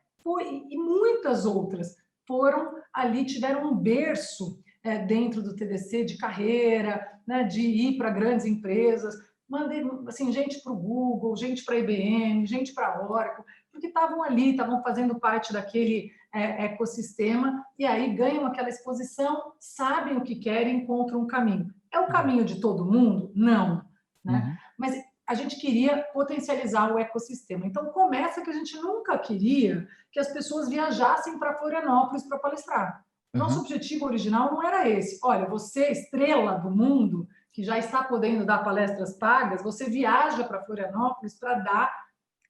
E muitas outras foram ali, tiveram um berço dentro do TDC de carreira, né, de ir para grandes empresas. Mandei assim, gente para o Google, gente para a IBM, gente para a Oracle, porque estavam ali, estavam fazendo parte daquele ecossistema, e aí ganham aquela exposição, sabem o que querem, encontram um caminho. É o caminho de todo mundo? Não. Né? Mas a gente queria potencializar o ecossistema. Então, começa que a gente nunca queria que as pessoas viajassem para Florianópolis para palestrar. Nosso objetivo original não era esse. Olha, você, estrela do mundo, que já está podendo dar palestras pagas, você viaja para Florianópolis para dar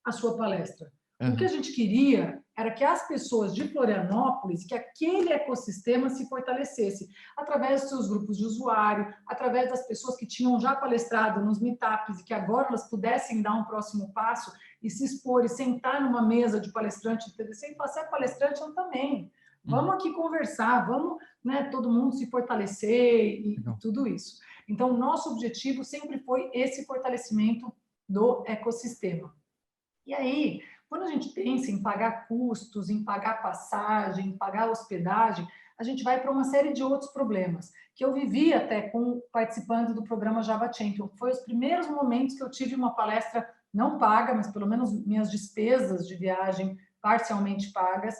a sua palestra. O que a gente queria era que as pessoas de Florianópolis, que aquele ecossistema se fortalecesse, através dos seus grupos de usuário, através das pessoas que tinham já palestrado nos meetups e que agora elas pudessem dar um próximo passo e se expor e sentar numa mesa de palestrante de TDC e falar, você é palestrante, eu também. Vamos aqui conversar, vamos, né, todo mundo se fortalecer e tudo isso. Então, o nosso objetivo sempre foi esse fortalecimento do ecossistema. E aí, quando a gente pensa em pagar custos, em pagar passagem, em pagar hospedagem, a gente vai para uma série de outros problemas, que eu vivi até participando do programa Java Champion. Foi os primeiros momentos que eu tive uma palestra não paga, mas pelo menos minhas despesas de viagem parcialmente pagas,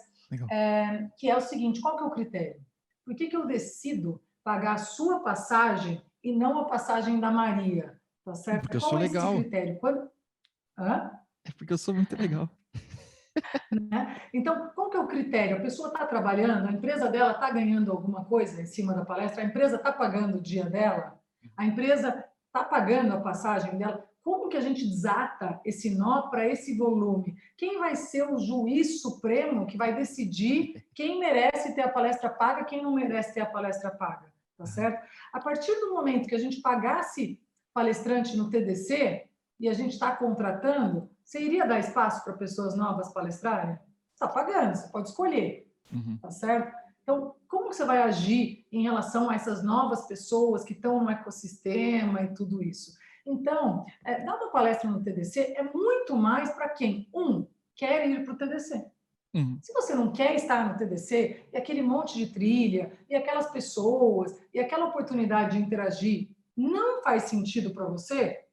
que é o seguinte, qual que é o critério? Por que eu decido pagar a sua passagem e não a passagem da Maria? Tá certo? Porque eu qual sou é legal. esse critério? É porque eu sou muito legal. Né? Então, qual que é o critério? A pessoa está trabalhando, a empresa dela está ganhando alguma coisa em cima da palestra, a empresa está pagando o dia dela, a empresa está pagando a passagem dela? Como que a gente desata esse nó para esse volume? Quem vai ser o juiz supremo que vai decidir quem merece ter a palestra paga, quem não merece ter a palestra paga? Tá certo? A partir do momento que a gente pagasse palestrante no TDC e a gente está contratando, você iria dar espaço para pessoas novas palestrarem? Você está pagando, você pode escolher, tá certo? Então, como você vai agir em relação a essas novas pessoas que estão no ecossistema e tudo isso? Então, dar uma palestra no TDC é muito mais para quem, quer ir para o TDC. Se você não quer estar no TDC, e aquele monte de trilha, e aquelas pessoas, e aquela oportunidade de interagir não faz sentido para você,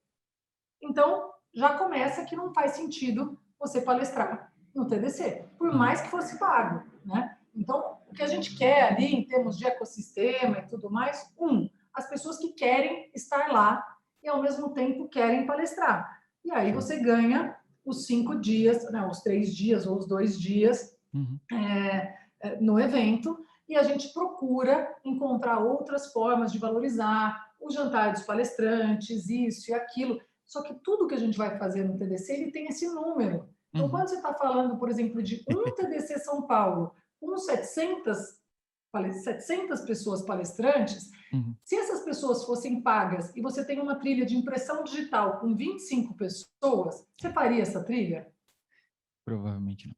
então já começa que não faz sentido você palestrar no TDC, por mais que fosse pago, né? Então, o que a gente quer ali, em termos de ecossistema e tudo mais, as pessoas que querem estar lá e, ao mesmo tempo, querem palestrar. E aí você ganha os 5 dias, né, os 3 dias ou os 2 dias no evento, e a gente procura encontrar outras formas de valorizar o jantar dos palestrantes, isso e aquilo. Só que tudo que a gente vai fazer no TDC, ele tem esse número. Então, quando você está falando, por exemplo, de um TDC São Paulo com 700 pessoas palestrantes, se essas pessoas fossem pagas e você tem uma trilha de impressão digital com 25 pessoas, você faria essa trilha? Provavelmente não.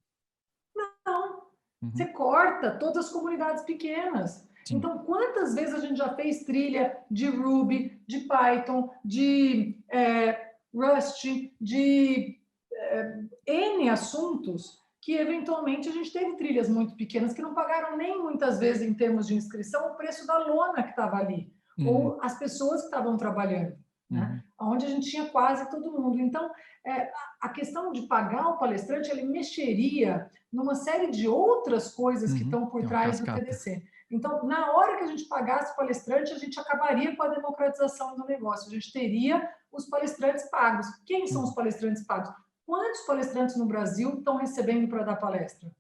Não. Você corta todas as comunidades pequenas. Sim. Então, quantas vezes a gente já fez trilha de Ruby, de Python, de Rust, de N assuntos que, eventualmente, a gente teve trilhas muito pequenas que não pagaram nem, muitas vezes, em termos de inscrição, o preço da lona que estava ali, ou as pessoas que estavam trabalhando, né? Onde a gente tinha quase todo mundo. Então, a questão de pagar o palestrante, ele mexeria numa série de outras coisas que estão por trás do TDC. Então, na hora que a gente pagasse o palestrante, a gente acabaria com a democratização do negócio. A gente teria os palestrantes pagos. Quem são os palestrantes pagos? Quantos palestrantes no Brasil estão recebendo para dar palestra?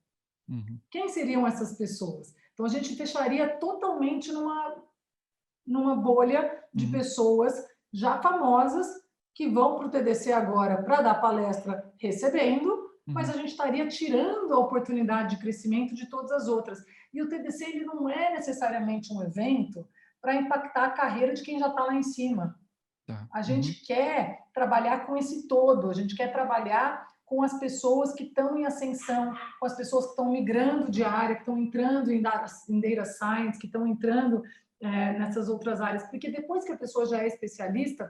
Quem seriam essas pessoas? Então, a gente fecharia totalmente numa bolha de pessoas já famosas que vão para o TDC agora para dar palestra recebendo, mas a gente estaria tirando a oportunidade de crescimento de todas as outras. E o TDC ele não é necessariamente um evento para impactar a carreira de quem já está lá em cima. A gente quer trabalhar com esse todo, a gente quer trabalhar com as pessoas que estão em ascensão, com as pessoas que estão migrando de área, que estão entrando em data science, que estão entrando nessas outras áreas. Porque depois que a pessoa já é especialista,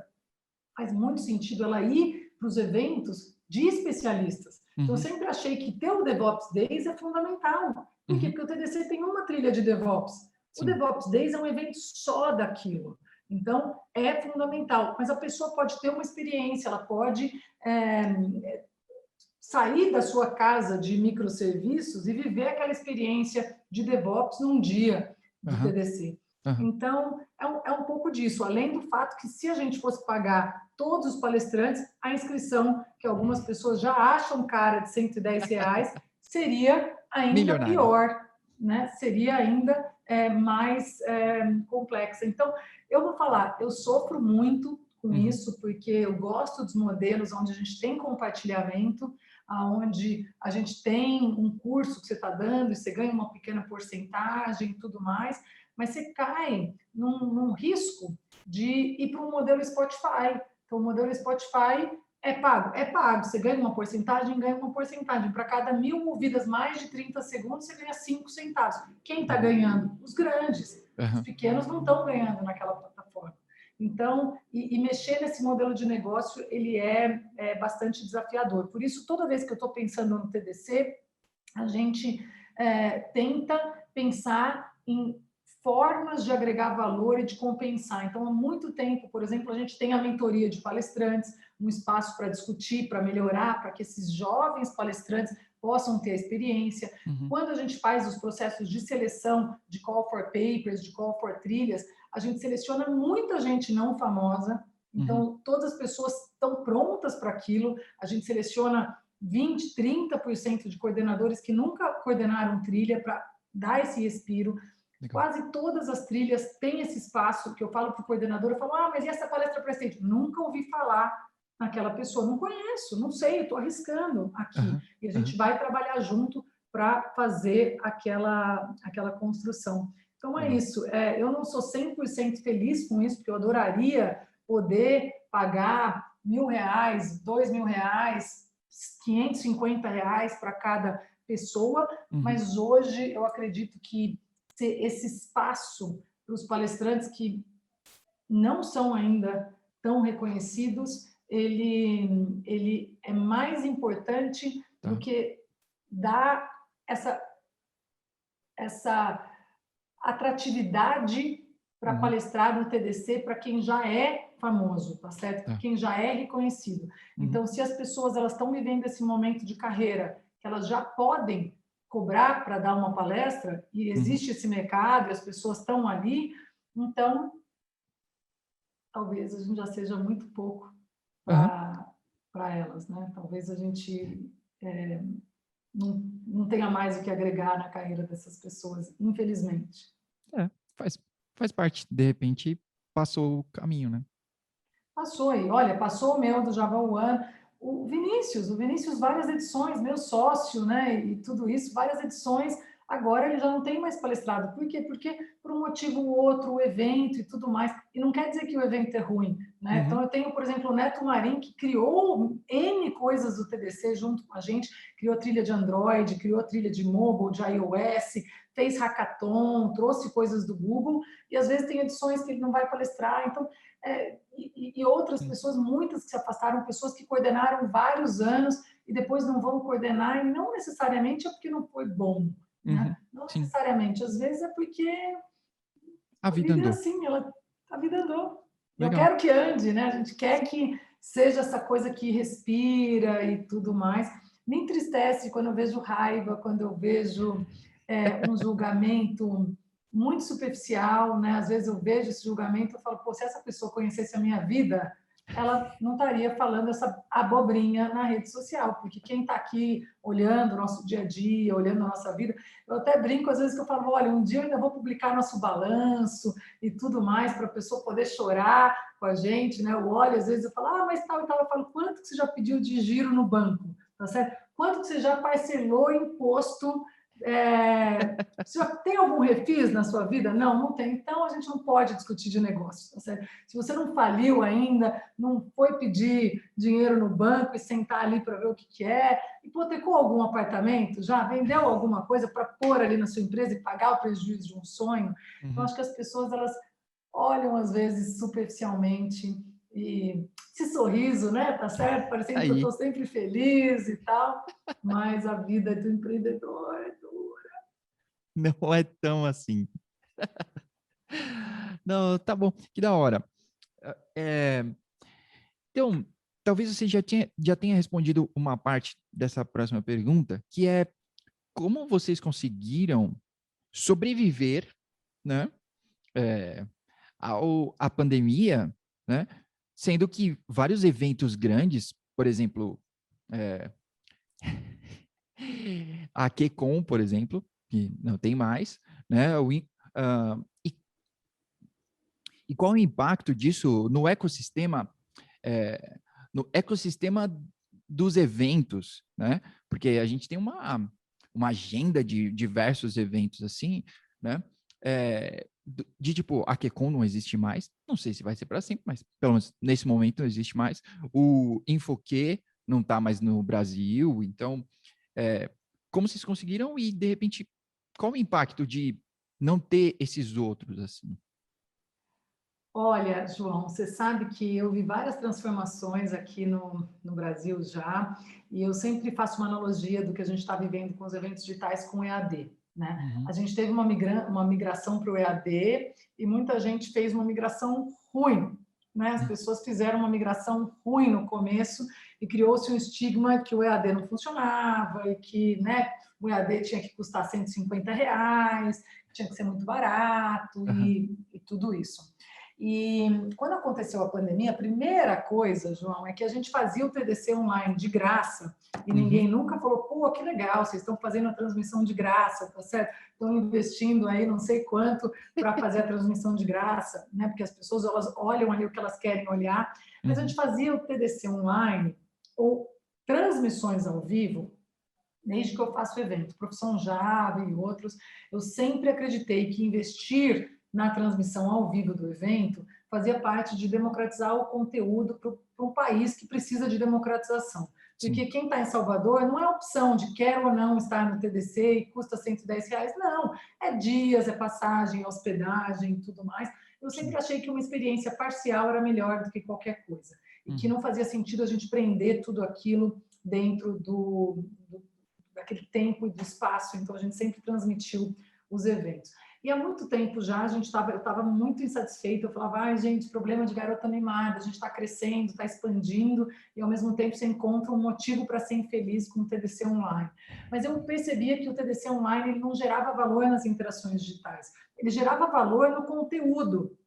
faz muito sentido ela ir para os eventos de especialistas. Então, eu sempre achei que ter o DevOps Days é fundamental. Por quê? Porque o TDC tem uma trilha de DevOps. Sim. O DevOps Days é um evento só daquilo. Então, é fundamental. Mas a pessoa pode ter uma experiência, ela pode sair da sua casa de microserviços e viver aquela experiência de DevOps num dia do TDC. Então, é um pouco disso. Além do fato que, se a gente fosse pagar todos os palestrantes, a inscrição, que algumas pessoas já acham cara de R$110, seria ainda pior, né? Seria ainda mais complexa. Então, eu vou falar, eu sofro muito com isso, porque eu gosto dos modelos onde a gente tem compartilhamento, onde a gente tem um curso que você está dando e você ganha uma pequena porcentagem e tudo mais, mas você cai num risco de ir para um modelo Spotify. Então, o modelo Spotify é pago. É pago. Você ganha uma porcentagem. Para cada 1000 ouvidas mais de 30 segundos, você ganha 5 centavos. Quem está ganhando? Os grandes. Os pequenos não estão ganhando naquela plataforma. Então, e mexer nesse modelo de negócio, ele é bastante desafiador. Por isso, toda vez que eu estou pensando no TDC, a gente tenta pensar em formas de agregar valor e de compensar. Então, há muito tempo, por exemplo, a gente tem a mentoria de palestrantes, um espaço para discutir, para melhorar, para que esses jovens palestrantes possam ter a experiência. Quando a gente faz os processos de seleção de call for papers, de call for trilhas, a gente seleciona muita gente não famosa, então todas as pessoas estão prontas para aquilo, a gente seleciona 20%, 30% de coordenadores que nunca coordenaram trilha para dar esse respiro. Legal. Quase todas as trilhas têm esse espaço que eu falo para o coordenador, eu falo, mas e essa palestra para assistente? Nunca ouvi falar naquela pessoa, não conheço, não sei, estou arriscando aqui. Aham, E a gente aham. vai trabalhar junto para fazer aquela construção. Então, é Legal. isso. Eu não sou 100% feliz com isso, porque eu adoraria poder pagar R$ 1.000, R$ 2.000, R$ 550 para cada pessoa, Uhum. mas hoje eu acredito que esse espaço para os palestrantes que não são ainda tão reconhecidos, ele é mais importante do Tá. que dar essa atratividade para Uhum. palestrar no TDC para quem já é famoso, tá certo? Para Tá. quem já é reconhecido. Uhum. Então, se as pessoas elas estão vivendo esse momento de carreira, que elas já podem cobrar para dar uma palestra e Uhum. existe esse mercado e as pessoas estão ali, então talvez a gente já seja muito pouco Aham. para elas, né? Talvez a gente não tenha mais o que agregar na carreira dessas pessoas, infelizmente. É, faz, faz parte. De repente, passou o caminho, né? Passou aí, olha, passou o meu do Java One, o Vinícius várias edições, meu sócio, né, e tudo isso, várias edições, agora ele já não tem mais palestrado. Por quê? Porque por um motivo ou outro, o evento e tudo mais, e não quer dizer que o evento é ruim, né? Uhum. Então eu tenho, por exemplo, o Neto Marim, que criou N coisas do TDC junto com a gente, criou trilha de Android, criou trilha de mobile, de iOS, fez hackathon, trouxe coisas do Google, e às vezes tem edições que ele não vai palestrar, então e outras Sim. pessoas, muitas que se afastaram, pessoas que coordenaram vários anos e depois não vão coordenar, e não necessariamente é porque não foi bom, né? Uhum. Não Sim. necessariamente, às vezes é porque A a vida vida é andou. assim, a vida andou. E eu Legal. quero que ande, né? A gente quer Sim. que seja essa coisa que respira e tudo mais. Me entristece quando eu vejo raiva, quando eu vejo um julgamento muito superficial, né? Às vezes eu vejo esse julgamento e falo, pô, se essa pessoa conhecesse a minha vida, ela não estaria falando essa abobrinha na rede social, porque quem está aqui olhando o nosso dia a dia, olhando a nossa vida, eu até brinco às vezes que eu falo, olha, um dia eu ainda vou publicar nosso balanço e tudo mais para a pessoa poder chorar com a gente, né? Eu olho, às vezes eu falo, mas tal e tal, eu falo, quanto que você já pediu de giro no banco, tá certo? Quanto que você já parcelou imposto? Você já tem algum refis na sua vida? Não, não tem. Então a gente não pode discutir de negócio, tá certo? Se você não faliu ainda, não foi pedir dinheiro no banco e sentar ali para ver o que é, hipotecou algum apartamento, já vendeu alguma coisa para pôr ali na sua empresa e pagar o prejuízo de um sonho? Então, Uhum. acho que as pessoas elas olham às vezes superficialmente e esse sorriso, né? Tá certo? Parecendo que eu estou Aí. sempre feliz e tal, mas a vida do empreendedor é dura. Não é tão assim. Não, tá bom. Que da hora. É, então, talvez você já tenha respondido uma parte dessa próxima pergunta, que é como vocês conseguiram sobreviver, né, à pandemia, né, sendo que vários eventos grandes, por exemplo, é, a QCon, por exemplo, que não tem mais, né, ah, e qual o impacto disso é, no ecossistema dos eventos, né? Porque a gente tem uma agenda de diversos eventos assim, né? De tipo, a QCon não existe mais, não sei se vai ser para sempre, mas pelo menos nesse momento não existe mais. O Infoque não está mais no Brasil, então, é, como vocês conseguiram e, de repente, qual o impacto de não ter esses outros, assim? Olha, João, você sabe que eu vi várias transformações aqui no Brasil já, e eu sempre faço uma analogia do que a gente está vivendo com os eventos digitais com o EAD, né? Uhum, A gente teve uma migração para o EAD e muita gente fez uma migração ruim, né? As uhum, pessoas fizeram uma migração ruim no começo e criou-se um estigma que o EAD não funcionava e que, né, o EAD tinha que custar R$ 150, tinha que ser muito barato aham, e tudo isso. E quando aconteceu a pandemia, a primeira coisa, João, é que a gente fazia o TDC online de graça e ninguém nunca falou, pô, que legal, vocês estão fazendo a transmissão de graça, tá certo? Estão investindo aí não sei quanto para fazer a transmissão de graça, né? Porque as pessoas elas olham ali o que elas querem olhar, mas a gente fazia o TDC online ou transmissões ao vivo. Desde que eu faço evento, Profissão Java e outros, eu sempre acreditei que investir na transmissão ao vivo do evento fazia parte de democratizar o conteúdo para um país que precisa de democratização. Porque quem está em Salvador não é opção de quer ou não estar no TDC e custa R$ 110. Não, é dias, é passagem, é hospedagem e tudo mais. Eu sempre achei que uma experiência parcial era melhor do que qualquer coisa. E que não fazia sentido a gente prender tudo aquilo dentro daquele tempo e do espaço, então a gente sempre transmitiu os eventos. E há muito tempo já eu estava muito insatisfeita, eu falava, gente, problema de garota animada, a gente está crescendo, está expandindo, e ao mesmo tempo você encontra um motivo para ser infeliz com o TDC online. Mas eu percebia que o TDC online ele não gerava valor nas interações digitais, ele gerava valor no conteúdo,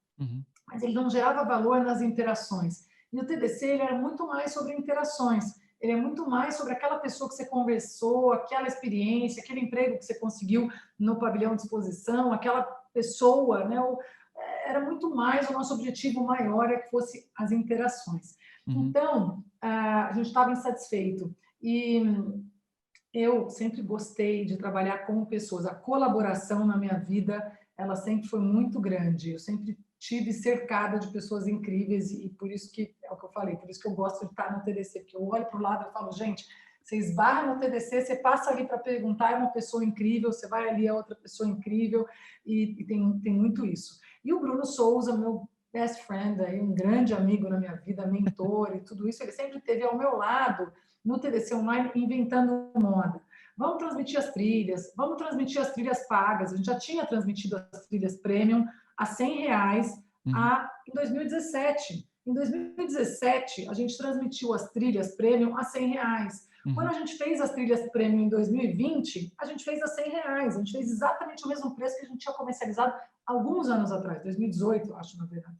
mas ele não gerava valor nas interações. E o TDC ele era muito mais sobre interações, ele é muito mais sobre aquela pessoa que você conversou, aquela experiência, aquele emprego que você conseguiu no pavilhão de exposição, aquela pessoa, né? Era muito mais, o nosso objetivo maior é que fosse as interações. Então, a gente estava insatisfeito. E eu sempre gostei de trabalhar com pessoas. A colaboração na minha vida, ela sempre foi muito grande. Eu sempre tive cercada de pessoas incríveis e por isso que, é o que eu falei, por isso que eu gosto de estar no TDC, porque eu olho para o lado e falo, gente, você esbarra no TDC, você passa ali para perguntar, é uma pessoa incrível, você vai ali, é outra pessoa incrível, e tem muito isso. E o Bruno Souza, meu best friend, aí, um grande amigo na minha vida, mentor e tudo isso, ele sempre esteve ao meu lado no TDC Online inventando moda. Vamos transmitir as trilhas pagas, a gente já tinha transmitido as trilhas premium, a R$ 100 em 2017. Em 2017, a gente transmitiu as trilhas premium a R$ 100. Quando a gente fez as trilhas premium em 2020, a gente fez a R$ 100. A gente fez exatamente o mesmo preço que a gente tinha comercializado alguns anos atrás, 2018, acho, na verdade.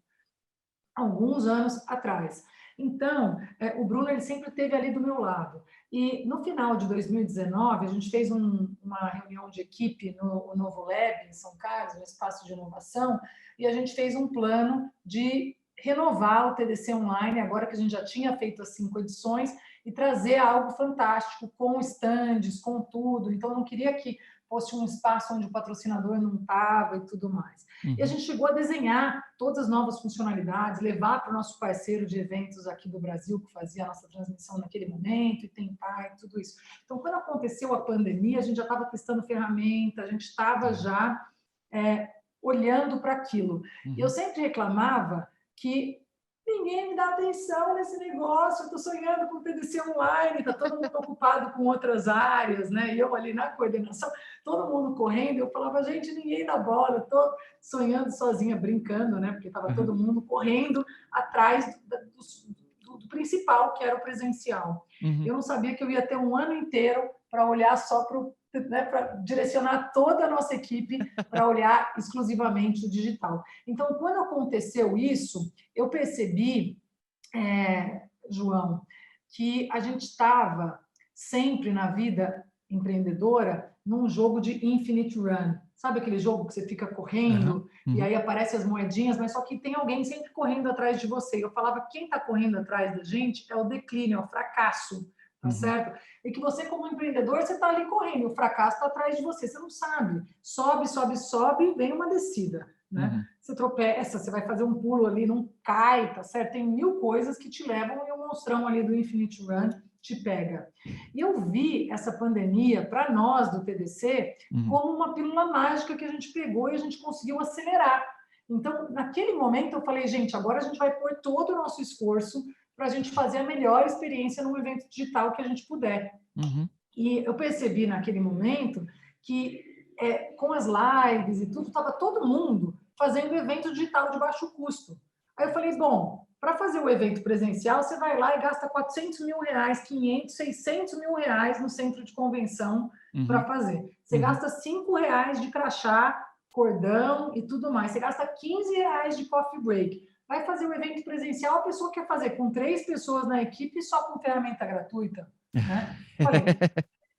Alguns anos atrás. Então, o Bruno ele sempre esteve ali do meu lado. E no final de 2019, a gente fez uma reunião de equipe no Novo Lab, em São Carlos, no espaço de inovação, e a gente fez um plano de renovar o TDC Online, agora que a gente já tinha feito as 5 edições, e trazer algo fantástico, com estandes, com tudo. Então, eu não queria que fosse um espaço onde o patrocinador não estava e tudo mais. E a gente chegou a desenhar todas as novas funcionalidades, levar para o nosso parceiro de eventos aqui do Brasil, que fazia a nossa transmissão naquele momento, e tentar e tudo isso. Então, quando aconteceu a pandemia, a gente já estava testando ferramenta, a gente estava já olhando para aquilo. E eu sempre reclamava que ninguém me dá atenção nesse negócio, eu estou sonhando com o TDC online, está todo mundo ocupado com outras áreas, né? E eu ali na coordenação, todo mundo correndo, eu falava, gente, ninguém dá bola, estou sonhando sozinha, brincando, né? Porque estava todo mundo correndo atrás do principal, que era o presencial. Eu não sabia que eu ia ter um ano inteiro para olhar só para para direcionar toda a nossa equipe para olhar exclusivamente o digital. Então, quando aconteceu isso, eu percebi, João, que a gente estava sempre na vida empreendedora num jogo de infinite run. Sabe aquele jogo que você fica correndo e aí aparecem as moedinhas, mas só que tem alguém sempre correndo atrás de você. Eu falava, quem está correndo atrás da gente é o declínio, é o fracasso. Tá certo? E que você, como empreendedor, você está ali correndo, o fracasso está atrás de você, você não sabe. Sobe, sobe, sobe, vem uma descida, né? Você tropeça, você vai fazer um pulo ali, não cai, tá certo? Tem 1000 coisas que te levam e o monstrão ali do Infinite Run te pega. E eu vi essa pandemia, para nós do TDC, como uma pílula mágica que a gente pegou e a gente conseguiu acelerar. Então, naquele momento, eu falei, gente, agora a gente vai pôr todo o nosso esforço para a gente fazer a melhor experiência num evento digital que a gente puder. E eu percebi naquele momento que com as lives e tudo, estava todo mundo fazendo evento digital de baixo custo. Aí eu falei, bom, para fazer o evento presencial, você vai lá e gasta R$400 mil, 500, 600 mil reais no centro de convenção para fazer. Você gasta R$5 de crachá cordão e tudo mais. Você gasta R$ 15 de coffee break. Vai fazer o evento presencial, a pessoa quer fazer com 3 pessoas na equipe só com ferramenta gratuita, né? Falei,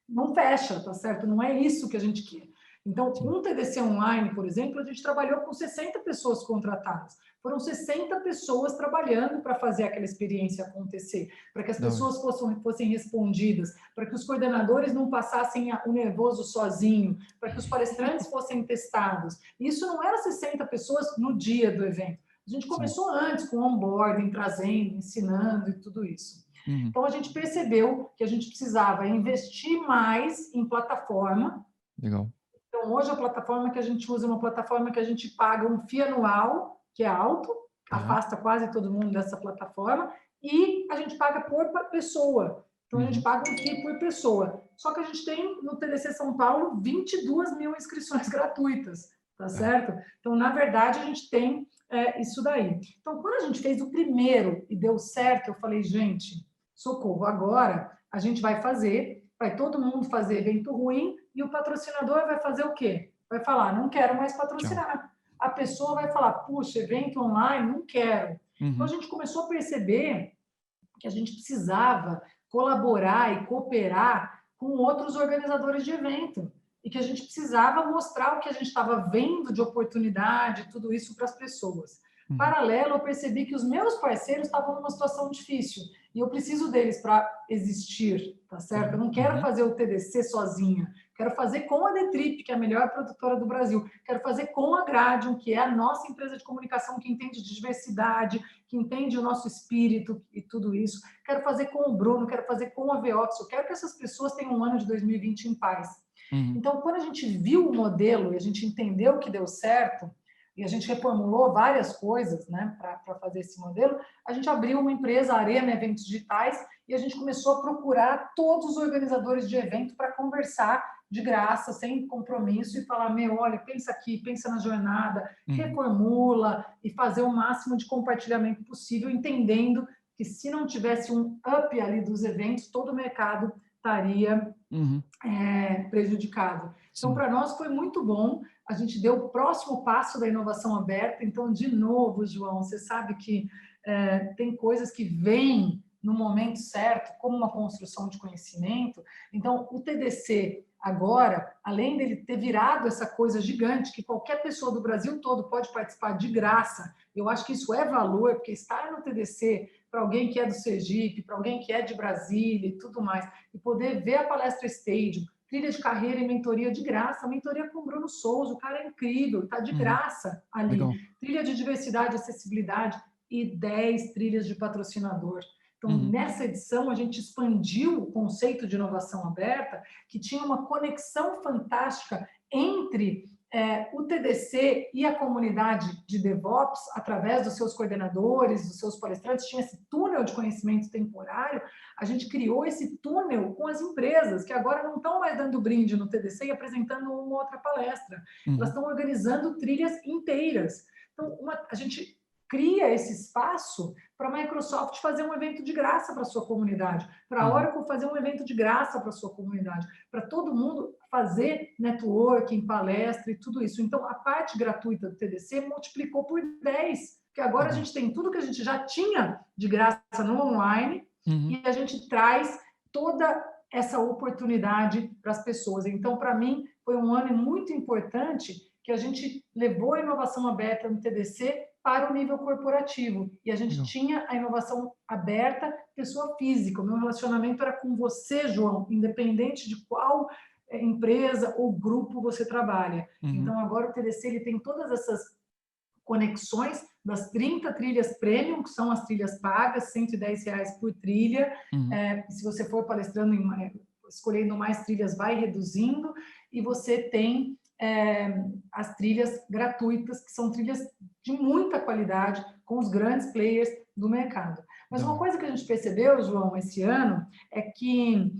não fecha, tá certo? Não é isso que a gente quer. Então, um TDC online, por exemplo, a gente trabalhou com 60 pessoas contratadas. Foram 60 pessoas trabalhando para fazer aquela experiência acontecer, para que as pessoas fossem respondidas, para que os coordenadores não passassem o nervoso sozinho, para que os palestrantes fossem testados. Isso não era 60 pessoas no dia do evento. A gente começou antes com onboarding, trazendo, ensinando e tudo isso. Então, a gente percebeu que a gente precisava investir mais em plataforma. Legal. Então, hoje a plataforma que a gente usa é uma plataforma que a gente paga um FII anual, que é alto, afasta quase todo mundo dessa plataforma, e a gente paga por pessoa. Então, a gente paga um FII por pessoa. Só que a gente tem, no TDC São Paulo, 22 mil inscrições gratuitas, tá certo? Então, na verdade, a gente tem isso daí. Então, quando a gente fez o primeiro e deu certo, eu falei, gente, socorro, agora a gente vai todo mundo fazer evento ruim e o patrocinador vai fazer o quê? Vai falar, não quero mais patrocinar. Tchau. A pessoa vai falar, puxa, evento online, não quero. Então, a gente começou a perceber que a gente precisava colaborar e cooperar com outros organizadores de evento e que a gente precisava mostrar o que a gente estava vendo de oportunidade, tudo isso para as pessoas. Paralelo, eu percebi que os meus parceiros estavam numa situação difícil e eu preciso deles para existir, tá certo? Eu não quero fazer o TDC sozinha, quero fazer com a Detrip, que é a melhor produtora do Brasil, quero fazer com a Gradium, que é a nossa empresa de comunicação que entende de diversidade, que entende o nosso espírito e tudo isso, quero fazer com o Bruno, quero fazer com a Veox, eu quero que essas pessoas tenham um ano de 2020 em paz. Então, quando a gente viu o modelo e a gente entendeu que deu certo, e a gente reformulou várias coisas, né, para fazer esse modelo, a gente abriu uma empresa, Arena Eventos Digitais, e a gente começou a procurar todos os organizadores de evento para conversar de graça, sem compromisso, e falar, olha, pensa aqui, pensa na jornada, reformula, e fazer o máximo de compartilhamento possível, entendendo que se não tivesse um up ali dos eventos, todo o mercado estaria prejudicado. Então, para nós foi muito bom. A gente deu o próximo passo da inovação aberta. Então, de novo, João, você sabe que tem coisas que vêm no momento certo, como uma construção de conhecimento. Então, o TDC, agora, além dele ter virado essa coisa gigante, que qualquer pessoa do Brasil todo pode participar de graça, eu acho que isso é valor, porque estar no TDC, para alguém que é do Sergipe, para alguém que é de Brasília e tudo mais, e poder ver a palestra Stadium, trilha de carreira e mentoria de graça, mentoria com o Bruno Souza, o cara é incrível, está de graça ali. Legal. Trilha de diversidade e acessibilidade e 10 trilhas de patrocinador. Então, nessa edição, a gente expandiu o conceito de inovação aberta, que tinha uma conexão fantástica entre o TDC e a comunidade de DevOps, através dos seus coordenadores, dos seus palestrantes, tinha esse túnel de conhecimento temporário. A gente criou esse túnel com as empresas, que agora não estão mais dando brinde no TDC e apresentando uma outra palestra. Elas estão organizando trilhas inteiras. Então, a gente cria esse espaço para a Microsoft fazer um evento de graça para a sua comunidade, para a Oracle fazer um evento de graça para a sua comunidade, para todo mundo fazer networking, palestra e tudo isso. Então, a parte gratuita do TDC multiplicou por 10, porque agora a gente tem tudo que a gente já tinha de graça no online e a gente traz toda essa oportunidade para as pessoas. Então, para mim, foi um ano muito importante que a gente levou a inovação aberta no TDC para o nível corporativo. E a gente tinha a inovação aberta, pessoa física. O meu relacionamento era com você, João, independente de qual empresa ou grupo você trabalha. Então, agora o TDC ele tem todas essas conexões das 30 trilhas premium, que são as trilhas pagas, R$ 110 por trilha. Se você for palestrando, escolhendo mais trilhas, vai reduzindo. E você tem as trilhas gratuitas, que são trilhas de muita qualidade, com os grandes players do mercado. Mas uma coisa que a gente percebeu, João, esse ano, é que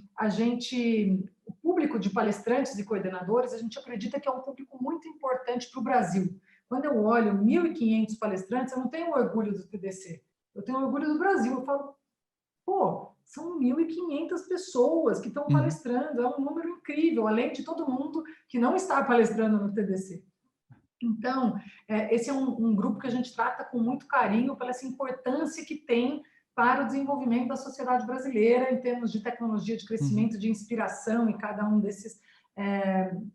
o público de palestrantes e coordenadores, a gente acredita que é um público muito importante para o Brasil. Quando eu olho 1.500 palestrantes, eu não tenho orgulho do TDC, eu tenho orgulho do Brasil. Eu falo, são 1.500 pessoas que estão palestrando, é um número incrível, além de todo mundo que não está palestrando no TDC. Então, esse é um grupo que a gente trata com muito carinho pela essa importância que tem para o desenvolvimento da sociedade brasileira em termos de tecnologia, de Uhum, crescimento, de inspiração, e cada um desses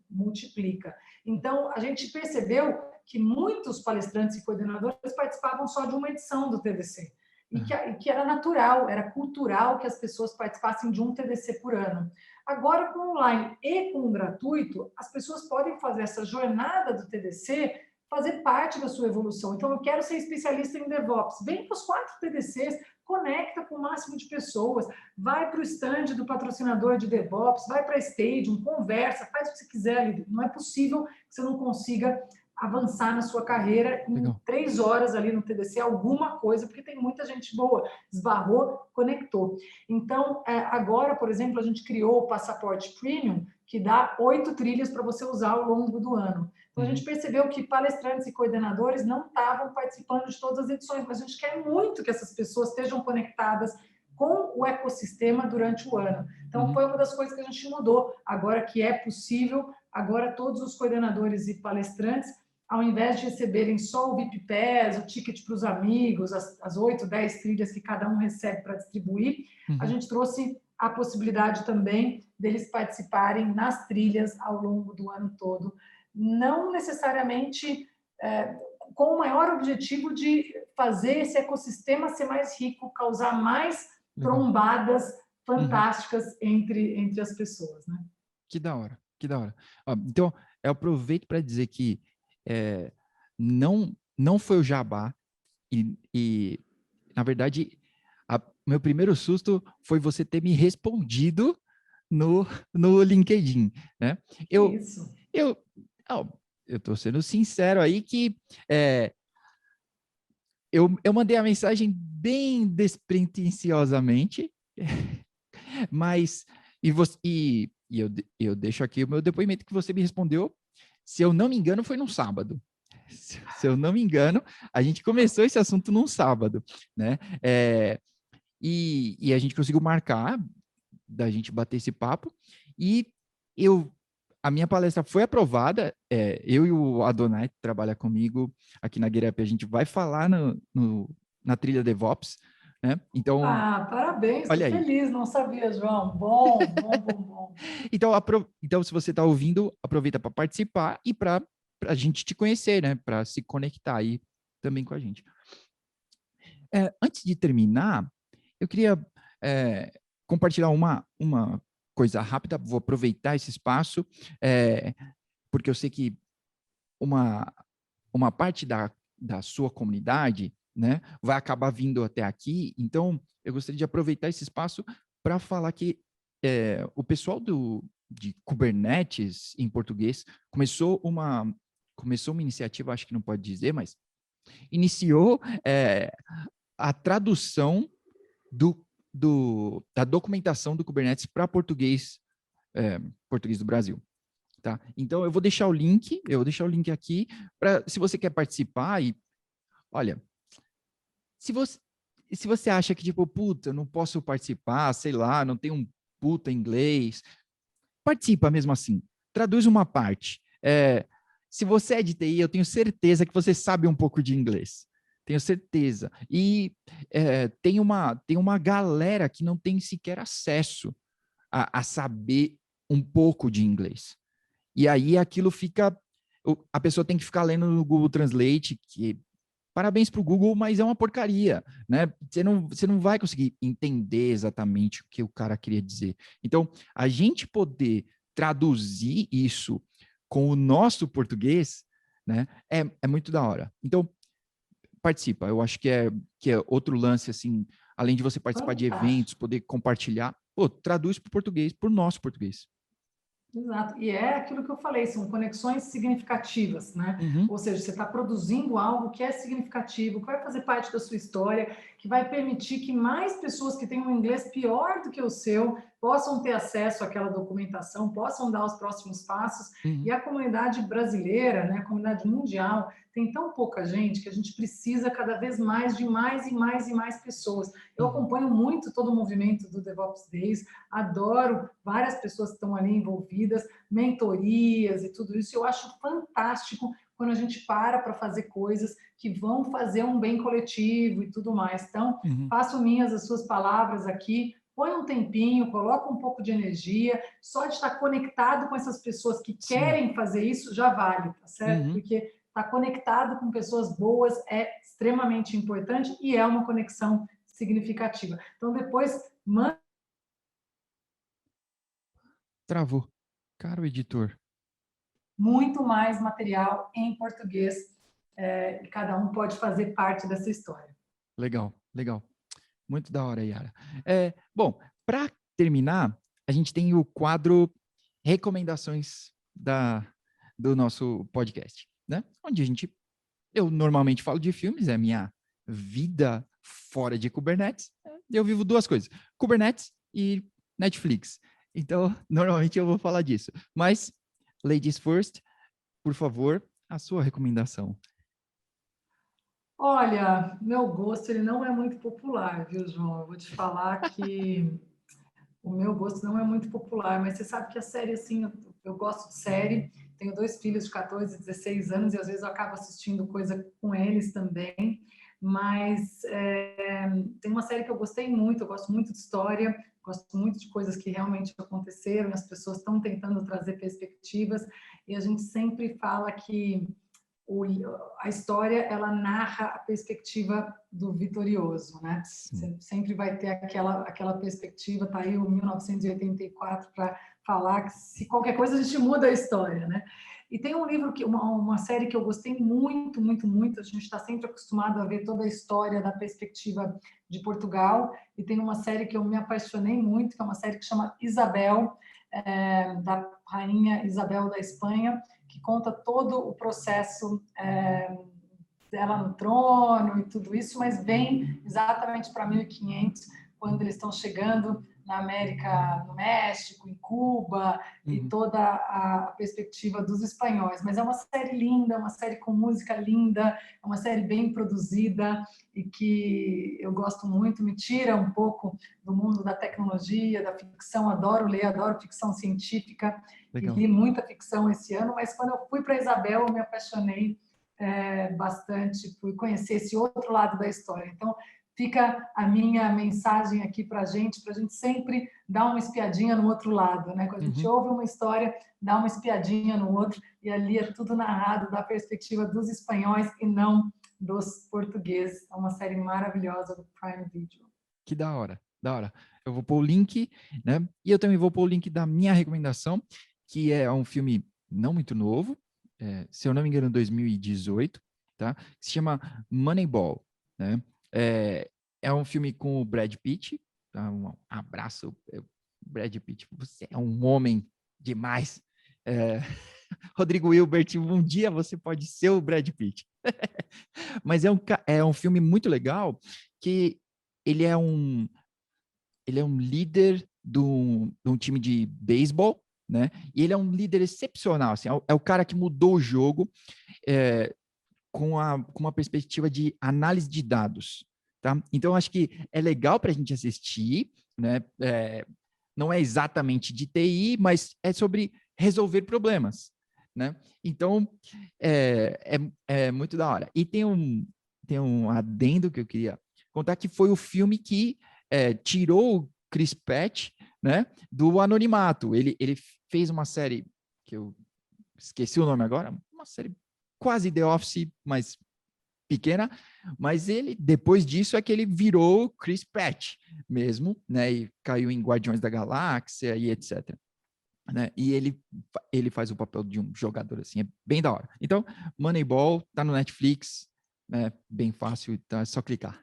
multiplica. Então, a gente percebeu que muitos palestrantes e coordenadores participavam só de uma edição do TDC, e que era natural, era cultural que as pessoas participassem de um TDC por ano. Agora, com online e com o gratuito, as pessoas podem fazer essa jornada do TDC, fazer parte da sua evolução. Então, eu quero ser especialista em DevOps. Vem para os 4 TDCs, conecta com o máximo de pessoas, vai para o stand do patrocinador de DevOps, vai para a Stadium, conversa, faz o que você quiser ali. Não é possível que você não consiga avançar na sua carreira em legal. 3 horas ali no TDC, alguma coisa, porque tem muita gente boa. Esbarrou, conectou. Então, agora, por exemplo, a gente criou o Passaporte Premium, que dá 8 trilhas para você usar ao longo do ano. Então, a gente Uhum, percebeu que palestrantes e coordenadores não estavam participando de todas as edições, mas a gente quer muito que essas pessoas estejam conectadas com o ecossistema durante o ano. Então, uhum, foi uma das coisas que a gente mudou. Agora que é possível, agora todos os coordenadores e palestrantes, ao invés de receberem só o VIP Pass, o ticket para os amigos, as 8, 10 trilhas que cada um recebe para distribuir, a uhum. gente trouxe a possibilidade também deles participarem nas trilhas ao longo do ano todo, não necessariamente com o maior objetivo de fazer esse ecossistema ser mais rico, causar mais Legal. trombadas Uhum. fantásticas entre as pessoas, né? Que da hora, que da hora. Ó, então, eu aproveito para dizer que é, não foi o jabá e na verdade, meu primeiro susto foi você ter me respondido no, no LinkedIn, né? Que Eu, isso. eu, ó, eu tô sendo sincero aí que é, eu mandei a mensagem bem despretensiosamente, mas eu deixo aqui o meu depoimento que você me respondeu. Se eu não me engano, foi num sábado. Se eu não me engano, a gente começou esse assunto num sábado, né? E a gente conseguiu marcar da gente bater esse papo e eu a minha palestra foi aprovada. Eu e o Adonai, que trabalha comigo aqui na GetUp, a gente vai falar na trilha DevOps, né? Então, Ah, parabéns, estou olha aí. feliz, não sabia, João. Bom, bom, bom, bom. Então, se você está ouvindo, aproveita para participar e para a gente te conhecer, né? Para se conectar aí também com a gente. Antes de terminar, eu queria compartilhar uma coisa rápida. Vou aproveitar esse espaço, porque eu sei que uma, uma parte da sua comunidade, né, vai acabar vindo até aqui. Então, eu gostaria de aproveitar esse espaço para falar que o pessoal de Kubernetes, em português, começou uma iniciativa, acho que não pode dizer, mas iniciou a tradução da documentação do Kubernetes para português, português do Brasil. Tá? Então, eu vou deixar o link aqui para, se você quer participar e, olha, se você, se você acha que, tipo, puta, eu não posso participar, sei lá, não tenho um puta inglês, participa mesmo assim, traduz uma parte. Se você é de TI, eu tenho certeza que você sabe um pouco de inglês. Tenho certeza. E tem uma galera que não tem sequer acesso a saber um pouco de inglês. E aí aquilo fica. A pessoa tem que ficar lendo no Google Translate, que parabéns para o Google, mas é uma porcaria, né? Você não vai conseguir entender exatamente o que o cara queria dizer. Então, a gente poder traduzir isso com o nosso português, né? É muito da hora. Então, participa. Eu acho que é outro lance, assim, além de você participar de eventos, Fantástico. poder compartilhar, pô, traduz para o português, para o nosso português. Exato. E é aquilo que eu falei, são conexões significativas, né? Uhum, Ou seja, você está produzindo algo que é significativo, que vai fazer parte da sua história, que vai permitir que mais pessoas que têm um inglês pior do que o seu possam ter acesso àquela documentação, possam dar os próximos passos. Uhum. E a comunidade brasileira, né, a comunidade mundial, tem tão pouca gente que a gente precisa cada vez mais de mais e mais e mais pessoas. Eu Uhum. acompanho muito todo o movimento do DevOps Days, adoro várias pessoas que estão ali envolvidas, mentorias e tudo isso. Eu acho fantástico quando a gente para fazer coisas que vão fazer um bem coletivo e tudo mais. Então, Uhum. faço minhas as suas palavras aqui, põe um tempinho, coloca um pouco de energia, só de estar conectado com essas pessoas que Sim. querem fazer isso já vale, tá certo? Uhum. Porque estar conectado com pessoas boas é extremamente importante e é uma conexão significativa. Então, depois, manda Travou. Caro editor. muito mais material em português, e cada um pode fazer parte dessa história. Legal, legal. Muito da hora, Yara. Bom, para terminar, a gente tem o quadro Recomendações do nosso podcast, né? Onde eu normalmente falo de filmes, é a minha vida fora de Kubernetes. Eu vivo duas coisas, Kubernetes e Netflix. Então, normalmente eu vou falar disso. Mas, ladies first, por favor, a sua recomendação. Olha, meu gosto ele não é muito popular, viu, João? Eu vou te falar que o meu gosto não é muito popular, mas você sabe que a série, assim, eu gosto de série, tenho 2 filhos de 14 e 16 anos, e às vezes eu acabo assistindo coisa com eles também, mas tem uma série que eu gostei muito, eu gosto muito de história, gosto muito de coisas que realmente aconteceram, as pessoas estão tentando trazer perspectivas, e a gente sempre fala que a história ela narra a perspectiva do vitorioso, né? Sim. Você sempre vai ter aquela perspectiva, tá aí o 1984 para falar que se qualquer coisa a gente muda a história, né? E tem um livro uma série que eu gostei muito, muito, muito. A gente está sempre acostumado a ver toda a história da perspectiva de Portugal. E tem uma série que eu me apaixonei muito, que é uma série que chama Isabel, da rainha Isabel da Espanha, que conta todo o processo dela no trono e tudo isso, mas vem exatamente para 1500, quando eles estão chegando na América, no México, em Cuba, e Uhum. toda a perspectiva dos espanhóis. Mas é uma série linda, uma série com música linda, é uma série bem produzida e que eu gosto muito, me tira um pouco do mundo da tecnologia, da ficção, adoro ler, adoro ficção científica, e Legal. li muita ficção esse ano, mas quando eu fui para Isabel, eu me apaixonei bastante por conhecer esse outro lado da história. Então, fica a minha mensagem aqui para a gente sempre dar uma espiadinha no outro lado, né? Quando a gente Uhum. ouve uma história, dá uma espiadinha no outro, e ali é tudo narrado da perspectiva dos espanhóis e não dos portugueses. É uma série maravilhosa do Prime Video. Que da hora, da hora. Eu vou pôr o link, né? E eu também vou pôr o link da minha recomendação, que é um filme não muito novo, se eu não me engano, 2018, tá? Que se chama Moneyball, né? É um filme com o Brad Pitt, tá? Um abraço, Brad Pitt, você é um homem demais. Rodrigo Hilbert, um dia você pode ser o Brad Pitt. Mas é um filme muito legal que ele é um, ele é um líder de um time de beisebol, né? E ele é um líder excepcional, assim, é o cara que mudou o jogo com uma perspectiva de análise de dados, tá? Então, acho que é legal para a gente assistir, né? Não é exatamente de TI, mas é sobre resolver problemas, né? Então, é muito da hora. E tem um adendo que eu queria contar, que foi o filme que tirou o Chris Pratt, né, do anonimato. Ele fez uma série que eu esqueci o nome agora, uma série quase The Office, mas pequena, mas ele, depois disso, é que ele virou Chris Pratt mesmo, né, e caiu em Guardiões da Galáxia e etc. Né? E ele faz o papel de um jogador, assim, é bem da hora. Então, Moneyball tá no Netflix, né, bem fácil, então é só clicar.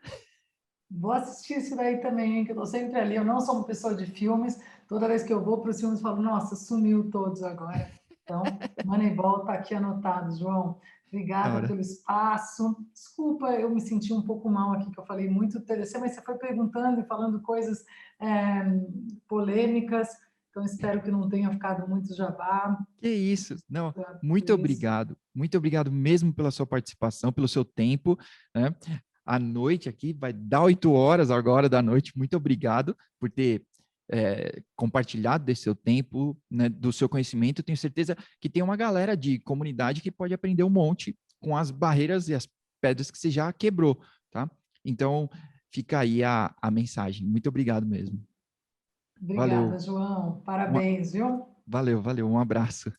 Vou assistir isso daí também, hein, que eu estou sempre ali. Eu não sou uma pessoa de filmes. Toda vez que eu vou para os filmes, eu falo, nossa, sumiu todos agora. Então, Moneyball está aqui anotado, João. Da Obrigada hora. pelo espaço. Desculpa, eu me senti um pouco mal aqui, que eu falei muito interessante, mas você foi perguntando e falando coisas polêmicas, então espero que não tenha ficado muito jabá. Que isso, não, Por isso. muito obrigado mesmo pela sua participação, pelo seu tempo, né? A noite aqui vai dar 8 horas agora da noite, muito obrigado por ter compartilhado desse seu tempo, né, do seu conhecimento. Eu tenho certeza que tem uma galera de comunidade que pode aprender um monte com as barreiras e as pedras que você já quebrou, tá? Então, fica aí a mensagem. Muito obrigado mesmo. Obrigada, Valeu, João. um, Parabéns, viu? valeu, um abraço.